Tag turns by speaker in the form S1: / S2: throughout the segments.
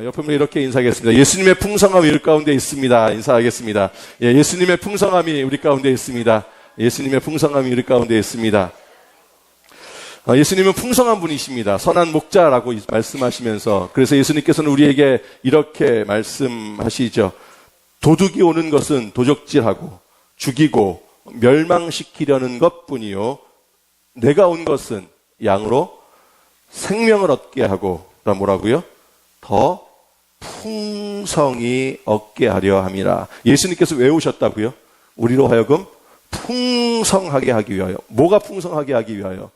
S1: 옆에 분에 이렇게 인사하겠습니다. 예수님의 풍성함이 우리 가운데 있습니다. 인사하겠습니다. 예, 예수님의 풍성함이 우리 가운데 있습니다. 예수님의 풍성함이 우리 가운데 있습니다. 예수님은 풍성한 분이십니다. 선한 목자라고 말씀하시면서, 그래서 예수님께서는 우리에게 이렇게 말씀하시죠. 도둑이 오는 것은 도적질하고 죽이고 멸망시키려는 것뿐이요, 내가 온 것은 양으로 생명을 얻게 하고, 뭐라고요? 더 풍성히 얻게 하려 함이라. 예수님께서 왜 오셨다고요? 우리로 하여금 풍성하게 하기 위하여. 뭐가 풍성하게 하기 위하여?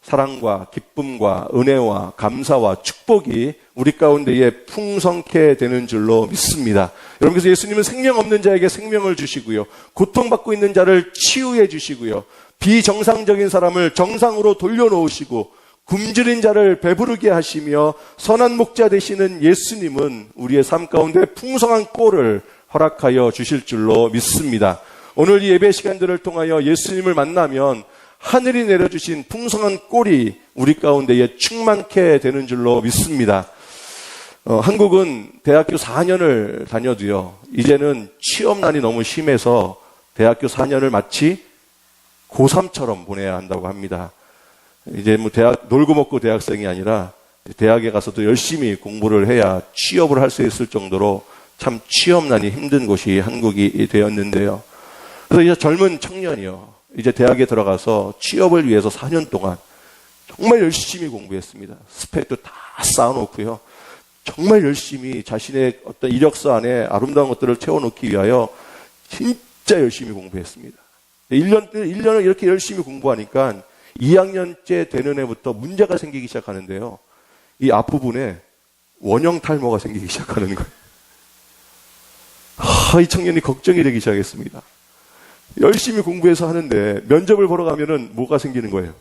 S1: 사랑과 기쁨과 은혜와 감사와 축복이 우리 가운데에 풍성케 되는 줄로 믿습니다. 여러분께서 예수님은 생명 없는 자에게 생명을 주시고요, 고통받고 있는 자를 치유해 주시고요, 비정상적인 사람을 정상으로 돌려놓으시고, 굶주린 자를 배부르게 하시며, 선한 목자 되시는 예수님은 우리의 삶 가운데 풍성한 꼴을 허락하여 주실 줄로 믿습니다. 오늘 이 예배 시간들을 통하여 예수님을 만나면 하늘이 내려주신 풍성한 꼴이 우리 가운데에 충만케 되는 줄로 믿습니다. 한국은 대학교 4년을 다녀도요, 이제는 취업난이 너무 심해서 대학교 4년을 마치 고3처럼 보내야 한다고 합니다. 이제 놀고 먹고 대학생이 아니라 대학에 가서도 열심히 공부를 해야 취업을 할 수 있을 정도로 참 취업난이 힘든 곳이 한국이 되었는데요. 그래서 이제 젊은 청년이요, 이제 대학에 들어가서 취업을 위해서 4년 동안 정말 열심히 공부했습니다. 스펙도 다 쌓아놓고요, 정말 열심히 자신의 어떤 이력서 안에 아름다운 것들을 채워놓기 위하여 진짜 열심히 공부했습니다. 1년을 이렇게 열심히 공부하니까 2학년째 되는 해부터 문제가 생기기 시작하는데요, 이 앞부분에 원형 탈모가 생기기 시작하는 거예요. 이 청년이 걱정이 되기 시작했습니다. 열심히 공부해서 하는데 면접을 보러 가면은 뭐가 생기는 거예요?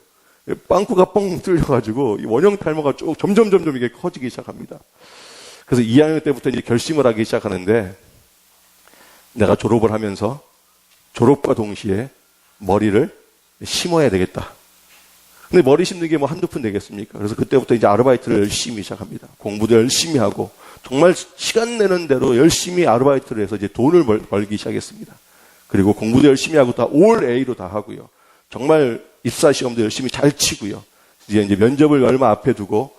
S1: 빵꾸가 뻥 뚫려가지고 이 원형 탈모가 쭉 점점 이게 커지기 시작합니다. 그래서 2학년 때부터 이제 결심을 하기 시작하는데, 내가 졸업을 하면서 졸업과 동시에 머리를 심어야 되겠다. 근데 머리 심는 게 뭐 한두 푼 되겠습니까? 그래서 그때부터 이제 아르바이트를 열심히 시작합니다. 공부도 열심히 하고 정말 시간 내는 대로 열심히 아르바이트를 해서 이제 돈을 벌기 시작했습니다. 그리고 공부도 열심히 하고 다 올 A로 다 하고요, 정말 입사 시험도 열심히 잘 치고요, 이제 면접을 얼마 앞에 두고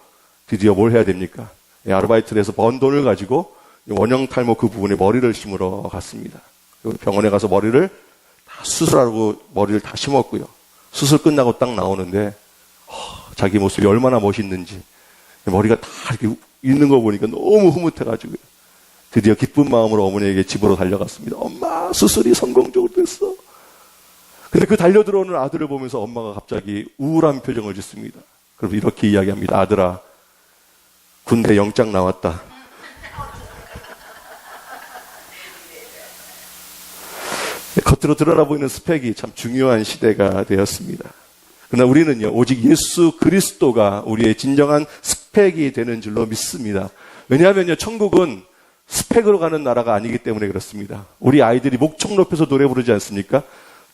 S1: 드디어 뭘 해야 됩니까? 아르바이트를 해서 번 돈을 가지고 원형 탈모 그 부분에 머리를 심으러 갔습니다. 병원에 가서 머리를 다 수술하고 머리를 다 심었고요, 수술 끝나고 딱 나오는데 자기 모습이 얼마나 멋있는지, 머리가 다 이렇게 있는 거 보니까 너무 흐뭇해가지고요, 드디어 기쁜 마음으로 어머니에게 집으로 달려갔습니다. 엄마, 수술이 성공적으로 됐어. 근데 그 달려들어오는 아들을 보면서 엄마가 갑자기 우울한 표정을 짓습니다. 그럼 이렇게 이야기합니다. 아들아, 군대 영장 나왔다. 겉으로 드러나 보이는 스펙이 참 중요한 시대가 되었습니다. 그러나 우리는요, 오직 예수 그리스도가 우리의 진정한 스펙이 되는 줄로 믿습니다. 왜냐하면요, 천국은 스펙으로 가는 나라가 아니기 때문에 그렇습니다. 우리 아이들이 목청 높여서 노래 부르지 않습니까?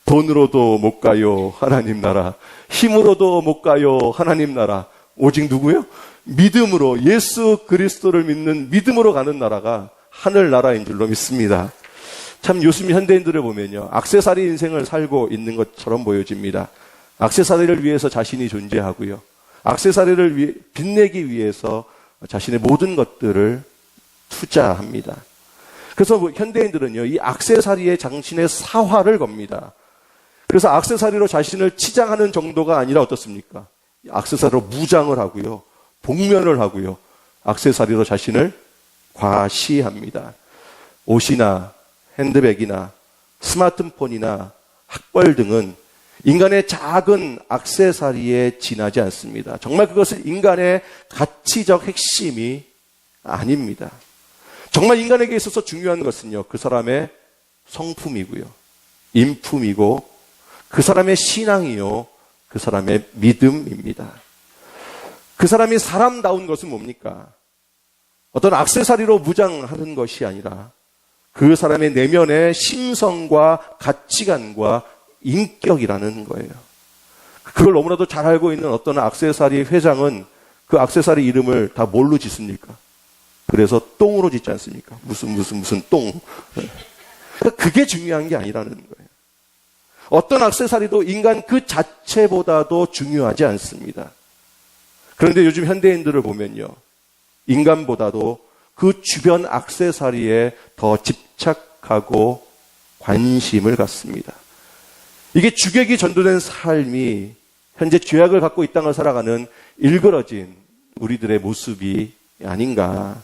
S1: 돈으로도 못 가요, 하나님 나라. 힘으로도 못 가요, 하나님 나라. 오직 누구요? 믿음으로, 예수 그리스도를 믿는 믿음으로 가는 나라가 하늘나라인 줄로 믿습니다. 참 요즘 현대인들을 보면요, 액세서리 인생을 살고 있는 것처럼 보여집니다. 액세서리를 위해서 자신이 존재하고요, 액세서리를 빛내기 위해서 자신의 모든 것들을 투자합니다. 그래서 현대인들은요, 이 액세서리에 당신의 사활을 겁니다. 그래서 액세서리로 자신을 치장하는 정도가 아니라 어떻습니까? 액세서리로 무장을 하고요, 복면을 하고요, 액세서리로 자신을 과시합니다. 옷이나 핸드백이나 스마트폰이나 학벌 등은 인간의 작은 액세서리에 지나지 않습니다. 정말 그것은 인간의 가치적 핵심이 아닙니다. 정말 인간에게 있어서 중요한 것은요, 그 사람의 성품이고요, 인품이고, 그 사람의 신앙이요, 그 사람의 믿음입니다. 그 사람이 사람다운 것은 뭡니까? 어떤 액세서리로 무장하는 것이 아니라 그 사람의 내면의 심성과 가치관과 인격이라는 거예요. 그걸 너무나도 잘 알고 있는 어떤 액세서리 회장은 그 액세서리 이름을 다 뭘로 짓습니까? 그래서 똥으로 짓지 않습니까? 무슨 똥. 그게 중요한 게 아니라는 거예요. 어떤 액세서리도 인간 그 자체보다도 중요하지 않습니다. 그런데 요즘 현대인들을 보면요, 인간보다도 그 주변 액세서리에 더 집착하고 관심을 갖습니다. 이게 주객이 전도된 삶이 현재 죄악을 갖고 이 땅을 살아가는 일그러진 우리들의 모습이 아닌가.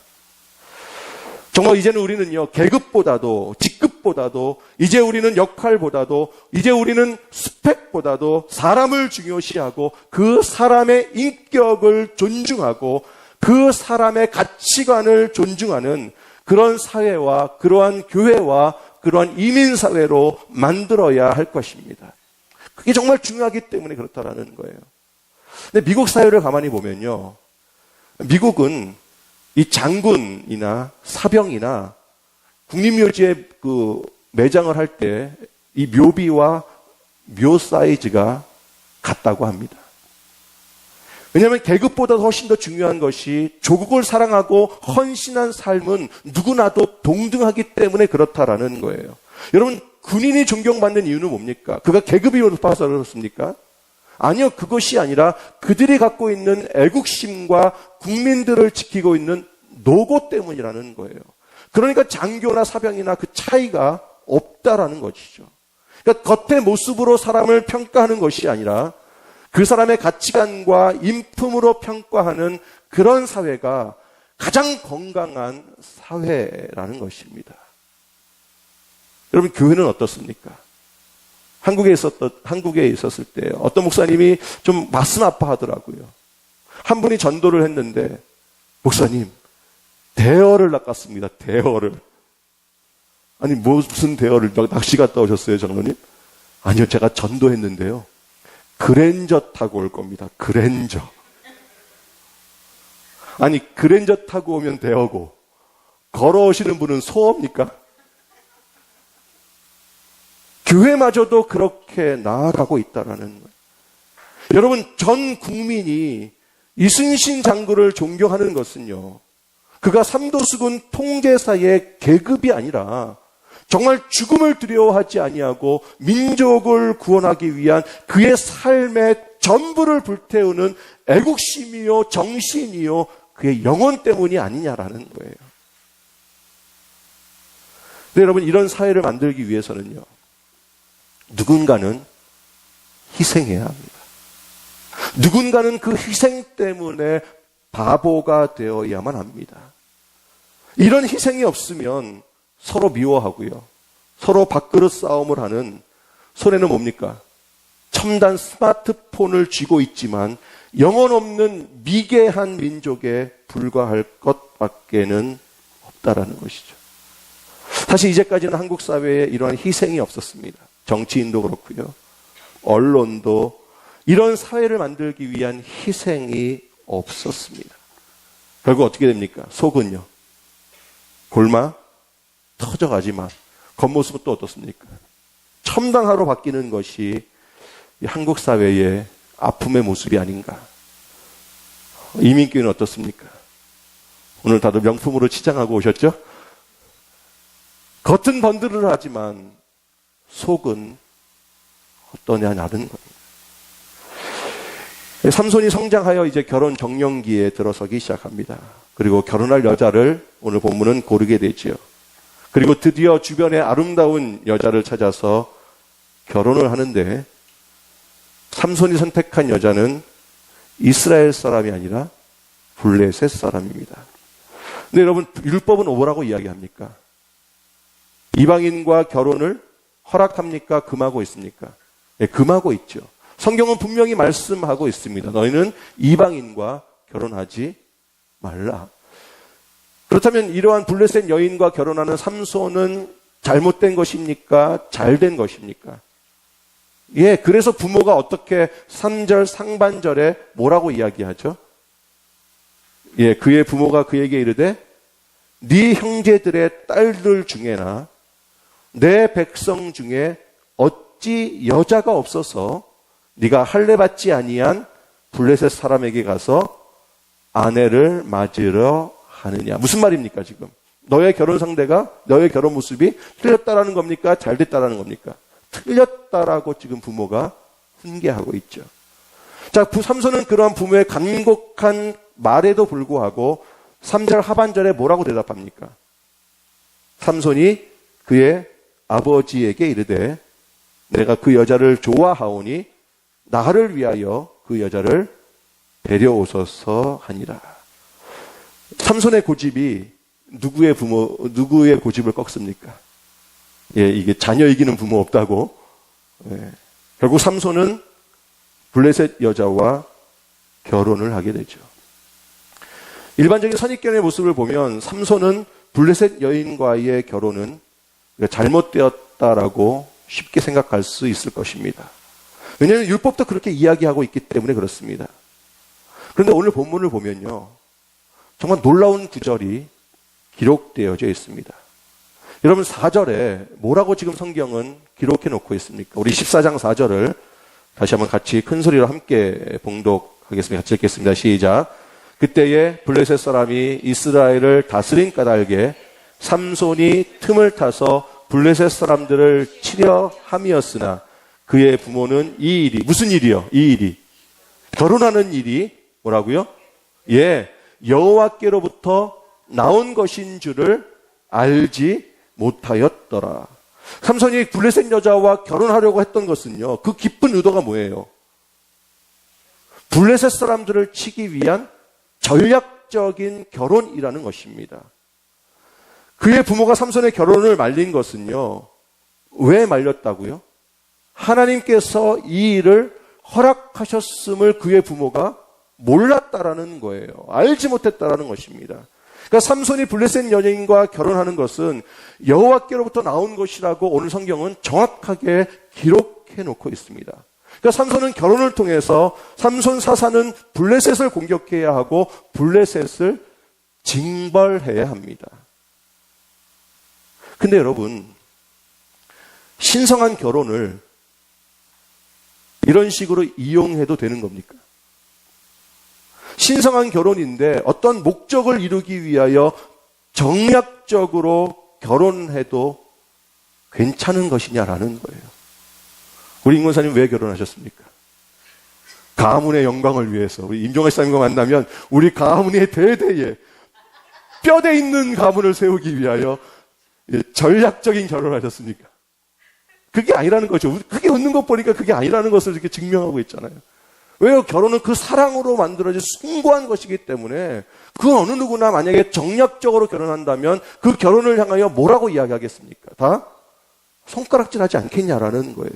S1: 정말 이제는 우리는요, 계급보다도 직급보다도 이제 우리는 역할보다도 이제 우리는 스펙보다도 사람을 중요시하고 그 사람의 인격을 존중하고 그 사람의 가치관을 존중하는 그런 사회와 그러한 교회와 그러한 이민사회로 만들어야 할 것입니다. 그게 정말 중요하기 때문에 그렇다라는 거예요. 근데 미국 사회를 가만히 보면요, 미국은 이 장군이나 사병이나 국립묘지에 그 매장을 할 때 이 묘비와 묘 사이즈가 같다고 합니다. 왜냐하면 계급보다 훨씬 더 중요한 것이 조국을 사랑하고 헌신한 삶은 누구나도 동등하기 때문에 그렇다라는 거예요. 여러분, 군인이 존경받는 이유는 뭡니까? 그가 계급이 높아서 그렇습니까? 아니요, 그것이 아니라 그들이 갖고 있는 애국심과 국민들을 지키고 있는 노고 때문이라는 거예요. 그러니까 장교나 사병이나 그 차이가 없다라는 것이죠. 그러니까 겉의 모습으로 사람을 평가하는 것이 아니라 그 사람의 가치관과 인품으로 평가하는 그런 사회가 가장 건강한 사회라는 것입니다. 여러분, 교회는 어떻습니까? 한국에 있었을 때 어떤 목사님이 좀 가슴 아파하더라고요. 한 분이 전도를 했는데, 목사님, 대어를 낚았습니다. 대어를. 아니, 무슨 대어를 낚시 갔다 오셨어요, 장로님? 아니요, 제가 전도했는데요, 그랜저 타고 올 겁니다. 그랜저. 아니, 그랜저 타고 오면 대어고 걸어오시는 분은 소입니까? 교회마저도 그렇게 나아가고 있다라는 거예요. 여러분, 전 국민이 이순신 장군을 존경하는 것은요, 그가 삼도수군 통제사의 계급이 아니라 정말 죽음을 두려워하지 아니하고 민족을 구원하기 위한 그의 삶의 전부를 불태우는 애국심이요, 정신이요, 그의 영혼 때문이 아니냐라는 거예요. 근데 여러분, 이런 사회를 만들기 위해서는요, 누군가는 희생해야 합니다. 누군가는 그 희생 때문에 바보가 되어야만 합니다. 이런 희생이 없으면 서로 미워하고요, 서로 밥그릇 싸움을 하는, 손에는 뭡니까? 첨단 스마트폰을 쥐고 있지만 영혼 없는 미개한 민족에 불과할 것밖에는 없다라는 것이죠. 사실 이제까지는 한국 사회에 이러한 희생이 없었습니다. 정치인도 그렇고요, 언론도 이런 사회를 만들기 위한 희생이 없었습니다. 결국 어떻게 됩니까? 속은요, 골마 터져가지만 겉모습은 또 어떻습니까? 첨단화로 바뀌는 것이 한국 사회의 아픔의 모습이 아닌가. 이민교회는 어떻습니까? 오늘 다들 명품으로 치장하고 오셨죠? 겉은 번들을 하지만 속은 어떠냐는 겁니다. 삼손이 성장하여 이제 결혼 정년기에 들어서기 시작합니다. 그리고 결혼할 여자를 오늘 본문은 고르게 되지요. 그리고 드디어 주변에 아름다운 여자를 찾아서 결혼을 하는데, 삼손이 선택한 여자는 이스라엘 사람이 아니라 블레셋 사람입니다. 근데 여러분, 율법은 뭐라고 이야기합니까? 이방인과 결혼을 허락합니까? 금하고 있습니까? 네, 금하고 있죠. 성경은 분명히 말씀하고 있습니다. 너희는 이방인과 결혼하지 말라. 그렇다면 이러한 블레셋 여인과 결혼하는 삼손은 잘못된 것입니까? 잘된 것입니까? 예, 그래서 부모가 어떻게 3절 상반절에 뭐라고 이야기하죠? 예, 그의 부모가 그에게 이르되 네 형제들의 딸들 중에나 내 백성 중에 어찌 여자가 없어서 네가 할례 받지 아니한 블레셋 사람에게 가서 아내를 맞으려 하느냐. 무슨 말입니까, 지금? 너의 결혼 상대가, 너의 결혼 모습이 틀렸다라는 겁니까? 잘 됐다라는 겁니까? 틀렸다라고 지금 부모가 훈계하고 있죠. 자, 삼손은 그러한 부모의 간곡한 말에도 불구하고 3절 하반절에 뭐라고 대답합니까? 삼손이 그의 아버지에게 이르되 내가 그 여자를 좋아하오니 나를 위하여 그 여자를 데려오소서 하니라. 삼손의 고집이 누구의 고집을 꺾습니까? 예, 이게 자녀 이기는 부모 없다고. 예. 결국 삼손은 블레셋 여자와 결혼을 하게 되죠. 일반적인 선입견의 모습을 보면 삼손은 블레셋 여인과의 결혼은 잘못되었다라고 쉽게 생각할 수 있을 것입니다. 왜냐하면 율법도 그렇게 이야기하고 있기 때문에 그렇습니다. 그런데 오늘 본문을 보면요, 정말 놀라운 구절이 기록되어져 있습니다. 여러분 4절에 뭐라고 지금 성경은 기록해 놓고 있습니까? 우리 14장 4절을 다시 한번 같이 큰 소리로 함께 봉독하겠습니다. 같이 읽겠습니다. 시작. 그때에 블레셋 사람이 이스라엘을 다스린 까닭에 삼손이 틈을 타서 블레셋 사람들을 치려 함이었으나 그의 부모는 이 일이, 무슨 일이요? 이 일이 결혼하는 일이 뭐라고요? 예, 여호와께로부터 나온 것인 줄을 알지 못하였더라. 삼손이 블레셋 여자와 결혼하려고 했던 것은요, 그 깊은 의도가 뭐예요? 블레셋 사람들을 치기 위한 전략적인 결혼이라는 것입니다. 그의 부모가 삼손의 결혼을 말린 것은요, 왜 말렸다고요? 하나님께서 이 일을 허락하셨음을 그의 부모가 몰랐다라는 거예요. 알지 못했다라는 것입니다. 그러니까 삼손이 블레셋 여인과 결혼하는 것은 여호와께로부터 나온 것이라고 오늘 성경은 정확하게 기록해 놓고 있습니다. 그러니까 삼손은 결혼을 통해서 삼손 사사는 블레셋을 공격해야 하고 블레셋을 징벌해야 합니다. 근데 여러분, 신성한 결혼을 이런 식으로 이용해도 되는 겁니까? 신성한 결혼인데 어떤 목적을 이루기 위하여 정략적으로 결혼해도 괜찮은 것이냐라는 거예요. 우리 임권사님 왜 결혼하셨습니까? 가문의 영광을 위해서. 우리 임종환 사님과 만나면 우리 가문의 대대에 뼈대 있는 가문을 세우기 위하여 전략적인 결혼을 하셨습니까? 그게 아니라는 거죠. 그게 웃는 것 보니까 그게 아니라는 것을 이렇게 증명하고 있잖아요. 왜요? 결혼은 그 사랑으로 만들어진 숭고한 것이기 때문에 그 어느 누구나 만약에 정략적으로 결혼한다면 그 결혼을 향하여 뭐라고 이야기하겠습니까? 다 손가락질하지 않겠냐라는 거예요.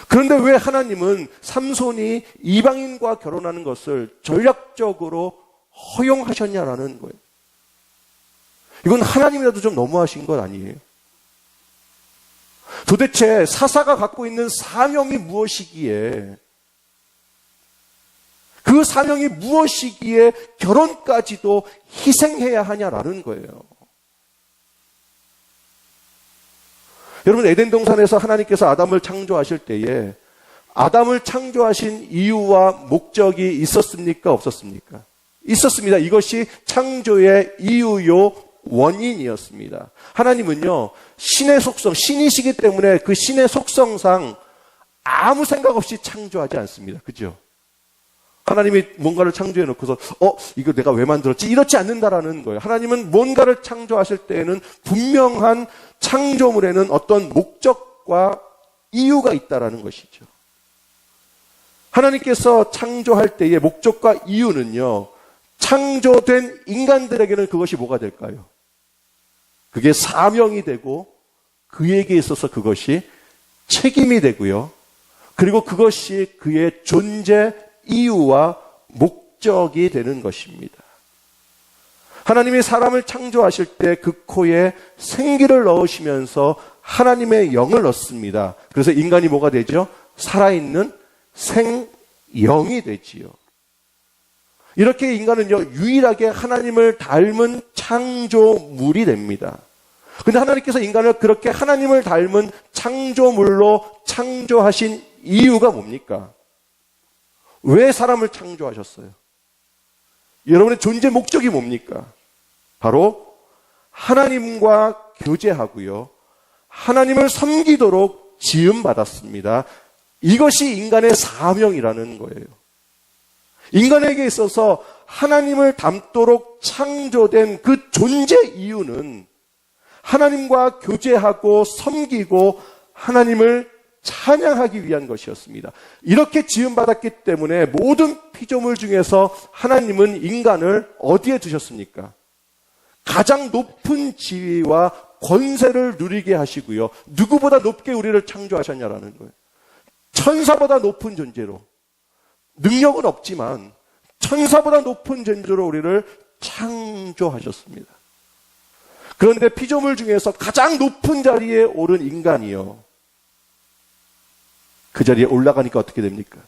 S1: 그런데 왜 하나님은 삼손이 이방인과 결혼하는 것을 전략적으로 허용하셨냐라는 거예요. 이건 하나님이라도 좀 너무하신 것 아니에요? 도대체 사사가 갖고 있는 사명이 무엇이기에, 그 사명이 무엇이기에 결혼까지도 희생해야 하냐라는 거예요. 여러분, 에덴 동산에서 하나님께서 아담을 창조하실 때에 아담을 창조하신 이유와 목적이 있었습니까? 없었습니까? 있었습니다. 이것이 창조의 이유요 원인이었습니다. 하나님은요, 신의 속성, 신이시기 때문에 그 신의 속성상 아무 생각 없이 창조하지 않습니다. 그죠? 하나님이 뭔가를 창조해 놓고서 이거 내가 왜 만들었지? 이렇지 않는다라는 거예요. 하나님은 뭔가를 창조하실 때에는 분명한 창조물에는 어떤 목적과 이유가 있다라는 것이죠. 하나님께서 창조할 때의 목적과 이유는요, 창조된 인간들에게는 그것이 뭐가 될까요? 그게 사명이 되고 그에게 있어서 그것이 책임이 되고요. 그리고 그것이 그의 존재 이유와 목적이 되는 것입니다. 하나님이 사람을 창조하실 때 그 코에 생기를 넣으시면서 하나님의 영을 넣습니다. 그래서 인간이 뭐가 되죠? 살아있는 생영이 되지요. 이렇게 인간은요, 유일하게 하나님을 닮은 창조물이 됩니다. 근데 하나님께서 인간을 그렇게 하나님을 닮은 창조물로 창조하신 이유가 뭡니까? 왜 사람을 창조하셨어요? 여러분의 존재 목적이 뭡니까? 바로 하나님과 교제하고요, 하나님을 섬기도록 지음받았습니다. 이것이 인간의 사명이라는 거예요. 인간에게 있어서 하나님을 닮도록 창조된 그 존재 이유는 하나님과 교제하고 섬기고 하나님을 찬양하기 위한 것이었습니다. 이렇게 지음받았기 때문에 모든 피조물 중에서 하나님은 인간을 어디에 두셨습니까? 가장 높은 지위와 권세를 누리게 하시고요, 누구보다 높게 우리를 창조하셨냐라는 거예요. 천사보다 높은 존재로, 능력은 없지만 천사보다 높은 존재로 우리를 창조하셨습니다. 그런데 피조물 중에서 가장 높은 자리에 오른 인간이요, 그 자리에 올라가니까 어떻게 됩니까?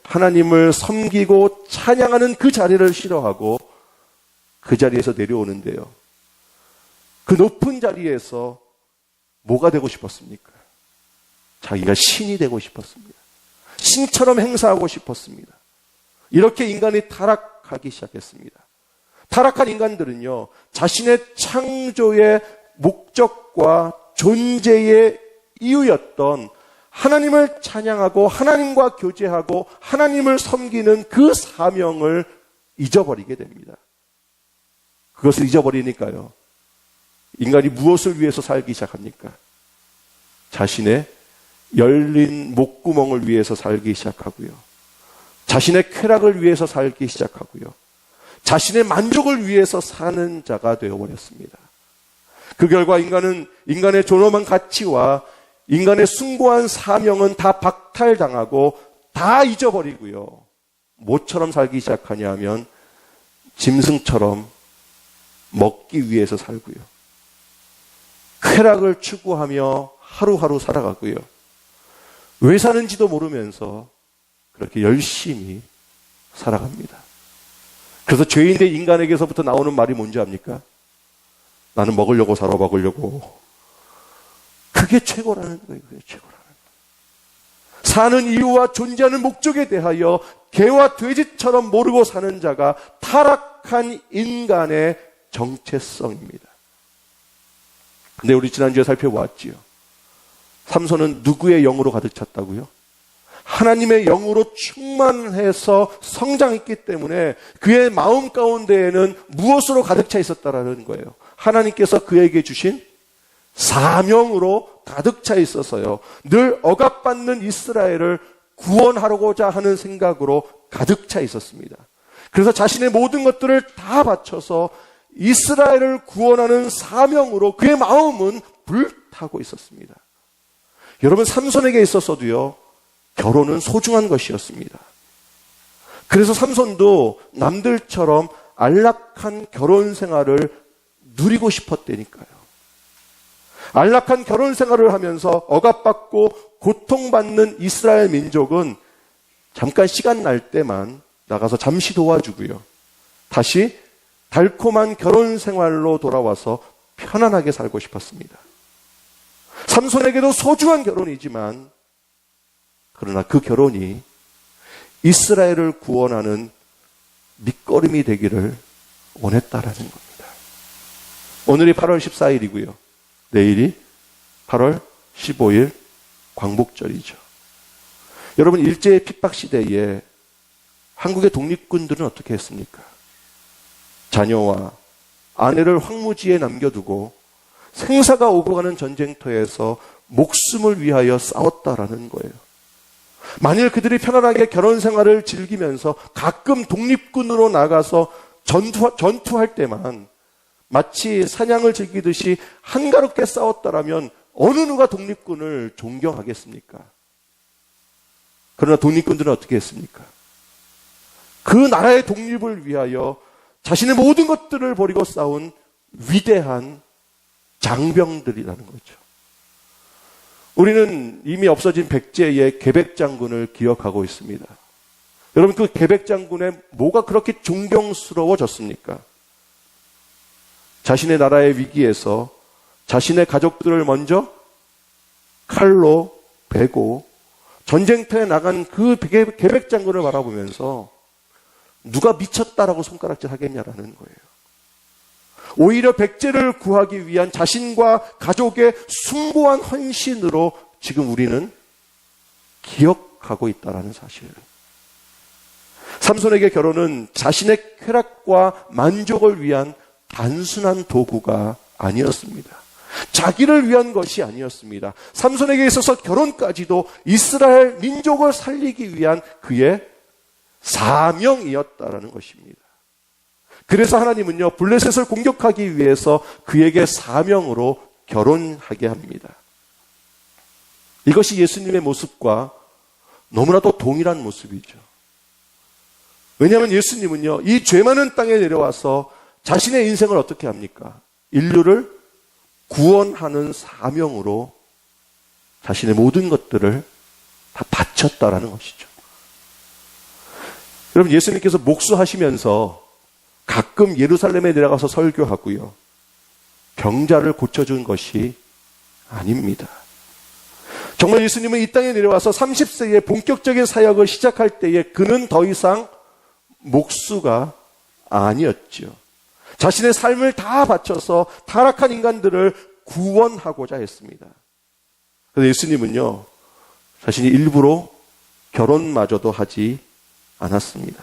S1: 하나님을 섬기고 찬양하는 그 자리를 싫어하고 그 자리에서 내려오는데요, 그 높은 자리에서 뭐가 되고 싶었습니까? 자기가 신이 되고 싶었습니다. 신처럼 행사하고 싶었습니다. 이렇게 인간이 타락하기 시작했습니다. 타락한 인간들은요, 자신의 창조의 목적과 존재의 이유였던 하나님을 찬양하고 하나님과 교제하고 하나님을 섬기는 그 사명을 잊어버리게 됩니다. 그것을 잊어버리니까요, 인간이 무엇을 위해서 살기 시작합니까? 자신의 열린 목구멍을 위해서 살기 시작하고요, 자신의 쾌락을 위해서 살기 시작하고요, 자신의 만족을 위해서 사는 자가 되어버렸습니다. 그 결과 인간은 인간의 존엄한 가치와 인간의 숭고한 사명은 다 박탈당하고 다 잊어버리고요, 뭐처럼 살기 시작하냐 하면 짐승처럼 먹기 위해서 살고요, 쾌락을 추구하며 하루하루 살아가고요, 왜 사는지도 모르면서 그렇게 열심히 살아갑니다. 그래서 죄인된 인간에게서부터 나오는 말이 뭔지 압니까? 나는 먹으려고 살아, 먹으려고. 그게 최고라는 거예요. 그게 최고라는 거예요. 사는 이유와 존재하는 목적에 대하여 개와 돼지처럼 모르고 사는 자가 타락한 인간의 정체성입니다. 근데 우리 지난주에 살펴보았지요. 삼손은 누구의 영으로 가득 찼다고요? 하나님의 영으로 충만해서 성장했기 때문에 그의 마음 가운데에는 무엇으로 가득 차 있었다라는 거예요? 하나님께서 그에게 주신 사명으로 가득 차 있어서요, 늘 억압받는 이스라엘을 구원하고자 하는 생각으로 가득 차 있었습니다. 그래서 자신의 모든 것들을 다 바쳐서 이스라엘을 구원하는 사명으로 그의 마음은 불타고 있었습니다. 여러분, 삼손에게 있어서도요, 결혼은 소중한 것이었습니다. 그래서 삼손도 남들처럼 안락한 결혼 생활을 누리고 싶었다니까요. 안락한 결혼 생활을 하면서 억압받고 고통받는 이스라엘 민족은 잠깐 시간 날 때만 나가서 잠시 도와주고요, 다시 달콤한 결혼 생활로 돌아와서 편안하게 살고 싶었습니다. 삼손에게도 소중한 결혼이지만, 그러나 그 결혼이 이스라엘을 구원하는 밑거름이 되기를 원했다라는 겁니다. 오늘이 8월 14일이고요. 내일이 8월 15일 광복절이죠. 여러분, 일제의 핍박 시대에 한국의 독립군들은 어떻게 했습니까? 자녀와 아내를 황무지에 남겨두고 생사가 오고 가는 전쟁터에서 목숨을 위하여 싸웠다라는 거예요. 만일 그들이 편안하게 결혼 생활을 즐기면서 가끔 독립군으로 나가서 전투할 때만 마치 사냥을 즐기듯이 한가롭게 싸웠다라면 어느 누가 독립군을 존경하겠습니까? 그러나 독립군들은 어떻게 했습니까? 그 나라의 독립을 위하여 자신의 모든 것들을 버리고 싸운 위대한 장병들이라는 거죠. 우리는 이미 없어진 백제의 계백장군을 기억하고 있습니다. 여러분, 그 계백장군의 뭐가 그렇게 존경스러워졌습니까? 자신의 나라의 위기에서 자신의 가족들을 먼저 칼로 베고 전쟁터에 나간 그 계백장군을 바라보면서 누가 미쳤다라고 손가락질 하겠냐라는 거예요. 오히려 백제를 구하기 위한 자신과 가족의 숭고한 헌신으로 지금 우리는 기억하고 있다는 사실을. 삼손에게 결혼은 자신의 쾌락과 만족을 위한 단순한 도구가 아니었습니다. 자기를 위한 것이 아니었습니다. 삼손에게 있어서 결혼까지도 이스라엘 민족을 살리기 위한 그의 사명이었다라는 것입니다. 그래서 하나님은요, 블레셋을 공격하기 위해서 그에게 사명으로 결혼하게 합니다. 이것이 예수님의 모습과 너무나도 동일한 모습이죠. 왜냐하면 예수님은요, 이 죄 많은 땅에 내려와서 자신의 인생을 어떻게 합니까? 인류를 구원하는 사명으로 자신의 모든 것들을 다 바쳤다라는 것이죠. 여러분, 예수님께서 목수하시면서 가끔 예루살렘에 내려가서 설교하고요, 병자를 고쳐준 것이 아닙니다. 정말 예수님은 이 땅에 내려와서 30세에 본격적인 사역을 시작할 때에 그는 더 이상 목수가 아니었죠. 자신의 삶을 다 바쳐서 타락한 인간들을 구원하고자 했습니다. 그래서 예수님은요, 자신이 일부러 결혼마저도 하지 않았습니다.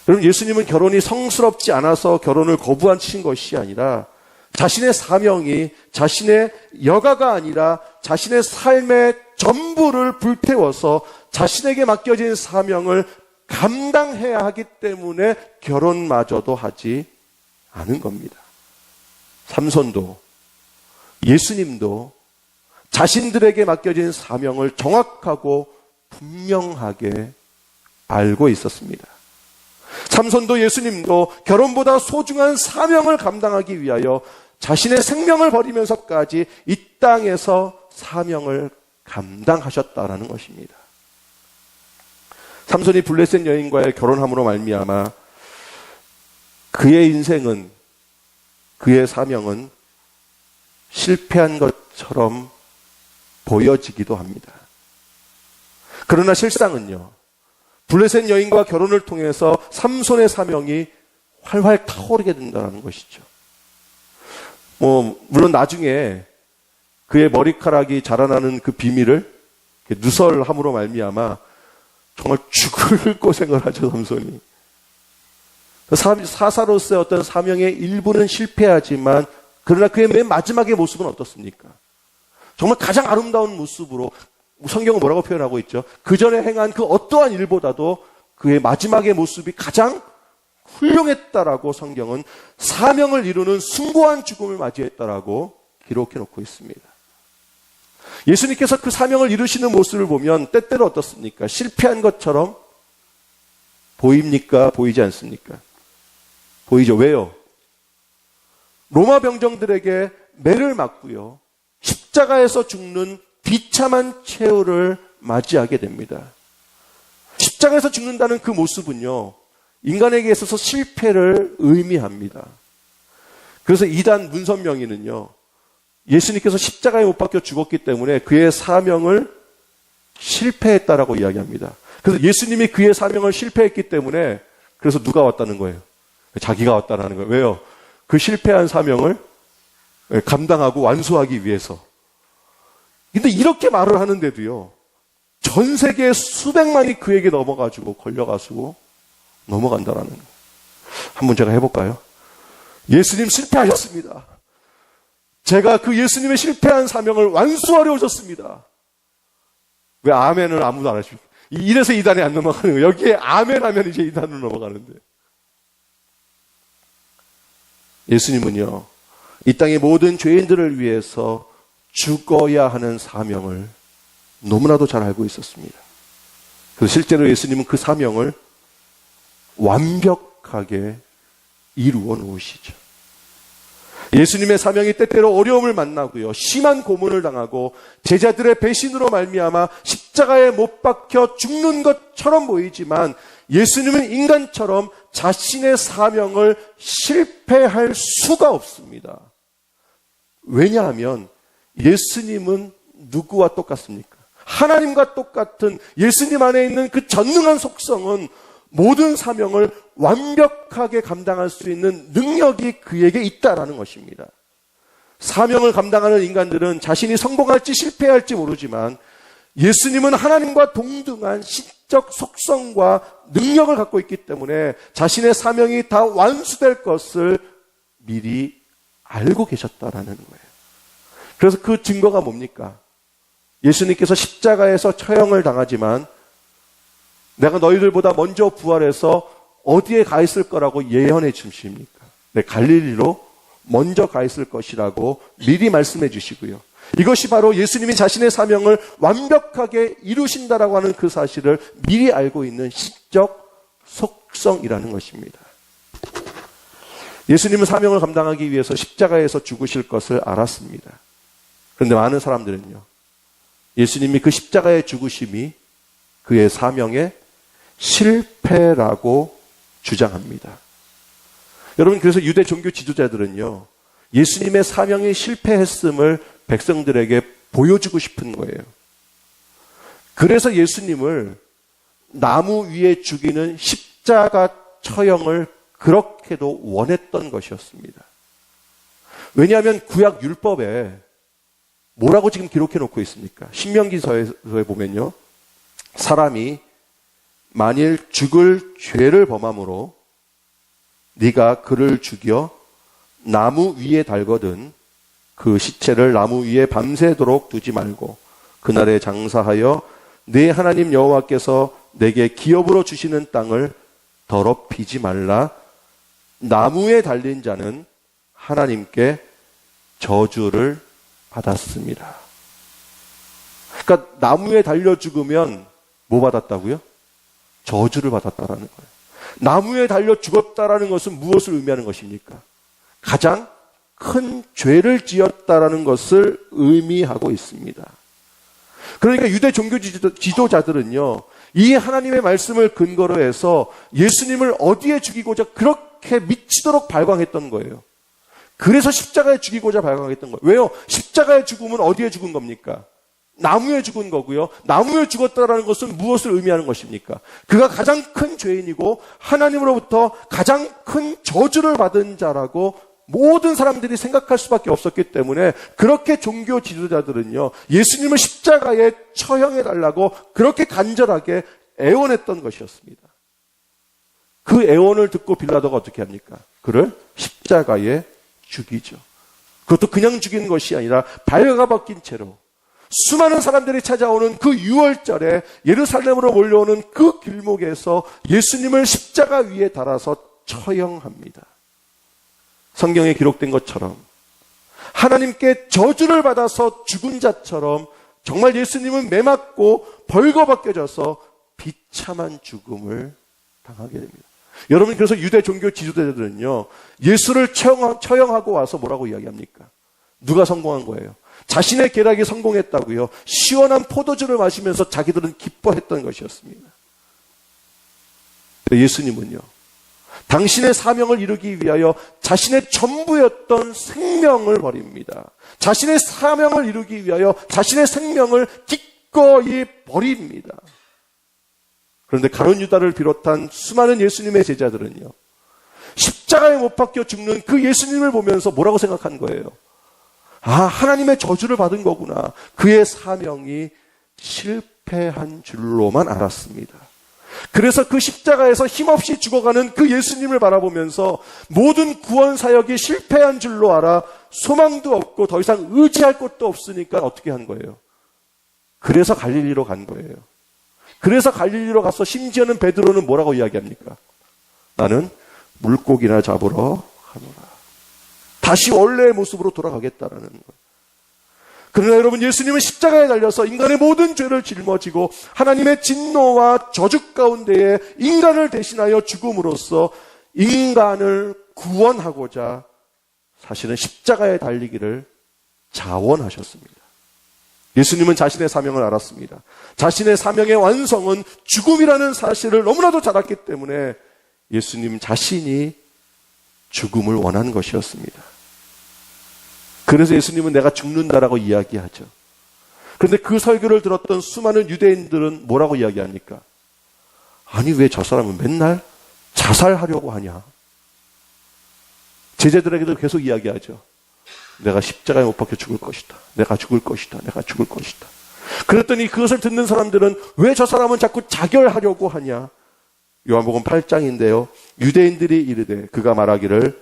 S1: 여러분, 예수님은 결혼이 성스럽지 않아서 결혼을 거부하신 것이 아니라 자신의 사명이 자신의 여가가 아니라 자신의 삶의 전부를 불태워서 자신에게 맡겨진 사명을 감당해야 하기 때문에 결혼마저도 하지 않은 겁니다. 삼손도 예수님도 자신들에게 맡겨진 사명을 정확하고 분명하게 알고 있었습니다. 삼손도 예수님도 결혼보다 소중한 사명을 감당하기 위하여 자신의 생명을 버리면서까지 이 땅에서 사명을 감당하셨다라는 것입니다. 삼손이 블레셋 여인과의 결혼함으로 말미암아 그의 인생은, 그의 사명은 실패한 것처럼 보여지기도 합니다. 그러나 실상은요, 블레셋 여인과 결혼을 통해서 삼손의 사명이 활활 타오르게 된다는 것이죠. 물론 나중에 그의 머리카락이 자라나는 그 비밀을 누설함으로 말미암아 정말 죽을 고생을 하죠, 삼손이. 사사로서의 어떤 사명의 일부는 실패하지만 그러나 그의 맨 마지막의 모습은 어떻습니까? 정말 가장 아름다운 모습으로 성경은 뭐라고 표현하고 있죠? 그 전에 행한 그 어떠한 일보다도 그의 마지막의 모습이 가장 훌륭했다라고 성경은 사명을 이루는 숭고한 죽음을 맞이했다라고 기록해 놓고 있습니다. 예수님께서 그 사명을 이루시는 모습을 보면 때때로 어떻습니까? 실패한 것처럼 보입니까? 보이지 않습니까? 보이죠. 왜요? 로마 병정들에게 매를 맞고요, 십자가에서 죽는 비참한 최후를 맞이하게 됩니다. 십자가에서 죽는다는 그 모습은요, 인간에게 있어서 실패를 의미합니다. 그래서 이단 문선명이는요, 예수님께서 십자가에 못 박혀 죽었기 때문에 그의 사명을 실패했다라고 이야기합니다. 그래서 예수님이 그의 사명을 실패했기 때문에 그래서 누가 왔다는 거예요? 자기가 왔다는 거예요. 왜요? 그 실패한 사명을 감당하고 완수하기 위해서. 근데 이렇게 말을 하는데도요, 전 세계 수백만이 그에게 넘어가지고 걸려가지고 넘어간다라는 거예요. 한번 제가 해볼까요? 예수님 실패하셨습니다. 제가 그 예수님의 실패한 사명을 완수하려 오셨습니다. 왜 아멘을 아무도 안 하십니까? 이래서 이단에 안 넘어가는 거예요. 여기에 아멘 하면 이제 이단으로 넘어가는데. 예수님은요, 이 땅의 모든 죄인들을 위해서 죽어야 하는 사명을 너무나도 잘 알고 있었습니다. 그래서 실제로 예수님은 그 사명을 완벽하게 이루어 놓으시죠. 예수님의 사명이 때때로 어려움을 만나고요, 심한 고문을 당하고 제자들의 배신으로 말미암아 십자가에 못 박혀 죽는 것처럼 보이지만 예수님은 인간처럼 자신의 사명을 실패할 수가 없습니다. 왜냐하면 예수님은 누구와 똑같습니까? 하나님과 똑같은 예수님 안에 있는 그 전능한 속성은 모든 사명을 완벽하게 감당할 수 있는 능력이 그에게 있다라는 것입니다. 사명을 감당하는 인간들은 자신이 성공할지 실패할지 모르지만 예수님은 하나님과 동등한 신적 속성과 능력을 갖고 있기 때문에 자신의 사명이 다 완수될 것을 미리 알고 계셨다라는 거예요. 그래서 그 증거가 뭡니까? 예수님께서 십자가에서 처형을 당하지만 내가 너희들보다 먼저 부활해서 어디에 가 있을 거라고 예언해 주십니까? 네, 갈릴리로 먼저 가 있을 것이라고 미리 말씀해 주시고요. 이것이 바로 예수님이 자신의 사명을 완벽하게 이루신다라고 하는 그 사실을 미리 알고 있는 신적 속성이라는 것입니다. 예수님은 사명을 감당하기 위해서 십자가에서 죽으실 것을 알았습니다. 그런데 많은 사람들은요, 예수님이 그 십자가의 죽으심이 그의 사명의 실패라고 주장합니다. 여러분, 그래서 유대 종교 지도자들은요, 예수님의 사명이 실패했음을 백성들에게 보여주고 싶은 거예요. 그래서 예수님을 나무 위에 죽이는 십자가 처형을 그렇게도 원했던 것이었습니다. 왜냐하면 구약 율법에 뭐라고 지금 기록해 놓고 있습니까? 신명기서에 보면요, 사람이 만일 죽을 죄를 범함으로 네가 그를 죽여 나무 위에 달거든 그 시체를 나무 위에 밤새도록 두지 말고 그날에 장사하여 네 하나님 여호와께서 내게 기업으로 주시는 땅을 더럽히지 말라. 나무에 달린 자는 하나님께 저주를 받았습니다. 그러니까 나무에 달려 죽으면 뭐 받았다고요? 저주를 받았다라는 거예요. 나무에 달려 죽었다라는 것은 무엇을 의미하는 것입니까? 가장 큰 죄를 지었다라는 것을 의미하고 있습니다. 그러니까 유대 종교 지도자들은요, 이 하나님의 말씀을 근거로 해서 예수님을 어디에 죽이고자 그렇게 미치도록 발광했던 거예요. 그래서 십자가에 죽이고자 발광했던 거예요. 왜요? 십자가에 죽으면 어디에 죽은 겁니까? 나무에 죽은 거고요. 나무에 죽었다라는 것은 무엇을 의미하는 것입니까? 그가 가장 큰 죄인이고 하나님으로부터 가장 큰 저주를 받은 자라고 모든 사람들이 생각할 수밖에 없었기 때문에 그렇게 종교 지도자들은요, 예수님을 십자가에 처형해달라고 그렇게 간절하게 애원했던 것이었습니다. 그 애원을 듣고 빌라도가 어떻게 합니까? 그를 십자가에 죽이죠. 그것도 그냥 죽이는 것이 아니라 발가 바뀐 채로 수많은 사람들이 찾아오는 그 6월절에 예루살렘으로 몰려오는 그 길목에서 예수님을 십자가 위에 달아서 처형합니다. 성경에 기록된 것처럼 하나님께 저주를 받아서 죽은 자처럼 정말 예수님은 매맞고 벌거벗겨져서 비참한 죽음을 당하게 됩니다. 여러분, 그래서 유대 종교 지도자들은요, 예수를 처형하고 와서 뭐라고 이야기합니까? 누가 성공한 거예요? 자신의 계략이 성공했다고요. 시원한 포도주를 마시면서 자기들은 기뻐했던 것이었습니다. 예수님은요, 당신의 사명을 이루기 위하여 자신의 전부였던 생명을 버립니다. 자신의 사명을 이루기 위하여 자신의 생명을 기꺼이 버립니다. 그런데 가룟 유다를 비롯한 수많은 예수님의 제자들은요, 십자가에 못 박혀 죽는 그 예수님을 보면서 뭐라고 생각한 거예요? 아, 하나님의 저주를 받은 거구나. 그의 사명이 실패한 줄로만 알았습니다. 그래서 그 십자가에서 힘없이 죽어가는 그 예수님을 바라보면서 모든 구원 사역이 실패한 줄로 알아 소망도 없고 더 이상 의지할 곳도 없으니까 어떻게 한 거예요? 그래서 갈릴리로 간 거예요. 그래서 갈릴리로 가서 심지어는 베드로는 뭐라고 이야기합니까? 나는 물고기나 잡으러 가노라. 다시 원래의 모습으로 돌아가겠다라는 거예요. 그러나 여러분, 예수님은 십자가에 달려서 인간의 모든 죄를 짊어지고 하나님의 진노와 저주 가운데에 인간을 대신하여 죽음으로써 인간을 구원하고자 사실은 십자가에 달리기를 자원하셨습니다. 예수님은 자신의 사명을 알았습니다. 자신의 사명의 완성은 죽음이라는 사실을 너무나도 잘 알았기 때문에 예수님 자신이 죽음을 원한 것이었습니다. 그래서 예수님은 내가 죽는다라고 이야기하죠. 그런데 그 설교를 들었던 수많은 유대인들은 뭐라고 이야기합니까? 아니, 왜 저 사람은 맨날 자살하려고 하냐? 제자들에게도 계속 이야기하죠. 내가 십자가에 못 박혀 죽을 것이다. 내가 죽을 것이다. 내가 죽을 것이다. 그랬더니 그것을 듣는 사람들은 왜 저 사람은 자꾸 자결하려고 하냐? 요한복음 8장인데요. 유대인들이 이르되 그가 말하기를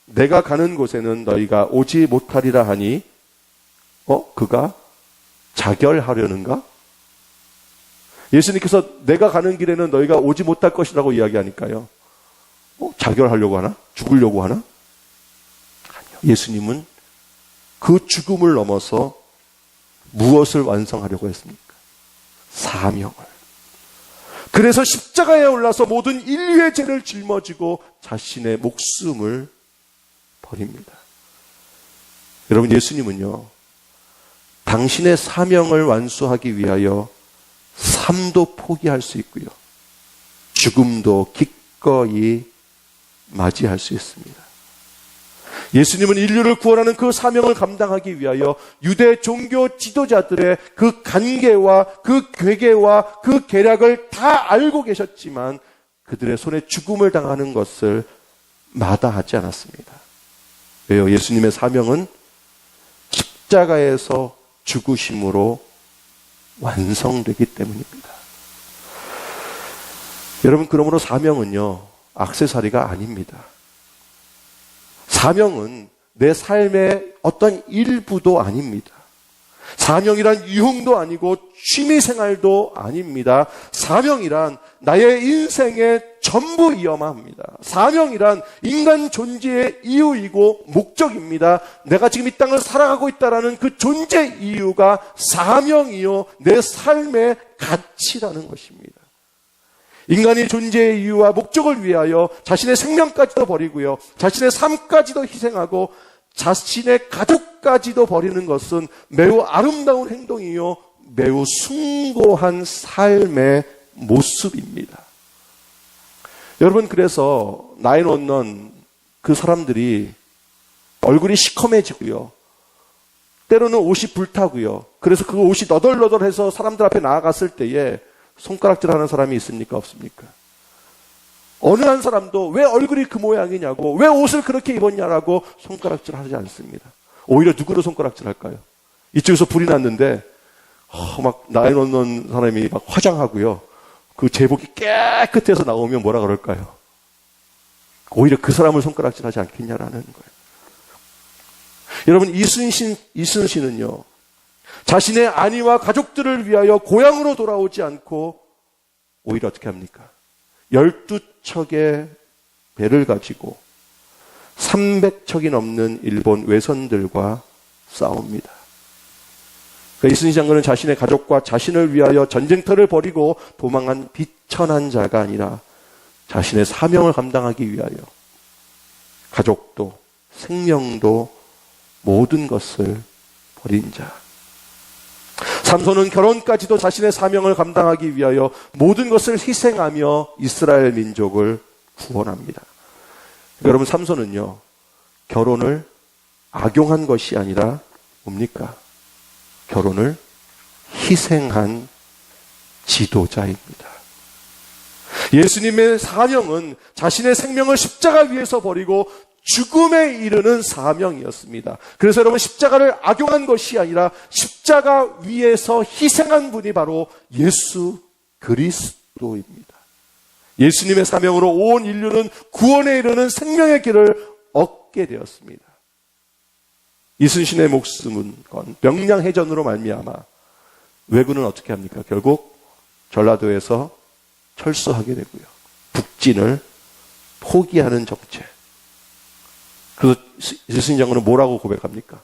S1: 내가 가는 곳에는 너희가 오지 못하리라 하니 그가 자결하려는가? 예수님께서 내가 가는 길에는 너희가 오지 못할 것이라고 이야기하니까요. 자결하려고 하나? 죽으려고 하나? 아니요. 예수님은 그 죽음을 넘어서 무엇을 완성하려고 했습니까? 사명을. 그래서 십자가에 올라서 모든 인류의 죄를 짊어지고 자신의 목숨을 버립니다. 여러분, 예수님은요, 당신의 사명을 완수하기 위하여 삶도 포기할 수 있고요, 죽음도 기꺼이 맞이할 수 있습니다. 예수님은 인류를 구원하는 그 사명을 감당하기 위하여 유대 종교 지도자들의 그 간계와 그 괴계와 그 계략을 다 알고 계셨지만 그들의 손에 죽음을 당하는 것을 마다하지 않았습니다. 왜요? 예수님의 사명은 십자가에서 죽으심으로 완성되기 때문입니다. 여러분, 그러므로 사명은요, 액세서리가 아닙니다. 사명은 내 삶의 어떤 일부도 아닙니다. 사명이란 유흥도 아니고 취미생활도 아닙니다. 사명이란 나의 인생의 전부이어야 합니다. 사명이란 인간 존재의 이유이고 목적입니다. 내가 지금 이 땅을 살아가고 있다는 그 존재 이유가 사명이요, 내 삶의 가치라는 것입니다. 인간이 존재의 이유와 목적을 위하여 자신의 생명까지도 버리고요, 자신의 삶까지도 희생하고 자신의 가족까지도 버리는 것은 매우 아름다운 행동이요, 매우 숭고한 삶의 모습입니다. 여러분, 그래서 911 그 사람들이 얼굴이 시커매지고요, 때로는 옷이 불타고요, 그래서 그 옷이 너덜너덜해서 사람들 앞에 나아갔을 때에 손가락질하는 사람이 있습니까? 없습니까? 어느 한 사람도 왜 얼굴이 그 모양이냐고, 왜 옷을 그렇게 입었냐라고 손가락질하지 않습니다. 오히려 누구로 손가락질할까요? 이쪽에서 불이 났는데 막 911 사람이 막 화장하고요, 그 제복이 깨끗해서 나오면 뭐라 그럴까요? 오히려 그 사람을 손가락질하지 않겠냐라는 거예요. 여러분, 이순신은요, 자신의 아내와 가족들을 위하여 고향으로 돌아오지 않고 오히려 어떻게 합니까? 12척의 배를 가지고 300척이 넘는 일본 외선들과 싸웁니다. 그러니까 이순신 장군은 자신의 가족과 자신을 위하여 전쟁터를 벌이고 도망한 비천한 자가 아니라 자신의 사명을 감당하기 위하여 가족도 생명도 모든 것을 버린 자. 삼손은 결혼까지도 자신의 사명을 감당하기 위하여 모든 것을 희생하며 이스라엘 민족을 구원합니다. 여러분, 삼손은요, 결혼을 악용한 것이 아니라 뭡니까? 결혼을 희생한 지도자입니다. 예수님의 사명은 자신의 생명을 십자가 위에서 버리고 죽음에 이르는 사명이었습니다. 그래서 여러분, 십자가를 악용한 것이 아니라 십자가 위에서 희생한 분이 바로 예수 그리스도입니다. 예수님의 사명으로 온 인류는 구원에 이르는 생명의 길을 얻게 되었습니다. 이순신의 목숨은 명량해전으로 말미암아 왜군은 어떻게 합니까? 결국 전라도에서 철수하게 되고요, 북진을 포기하는 정책. 그래서 이순신 장군은 뭐라고 고백합니까?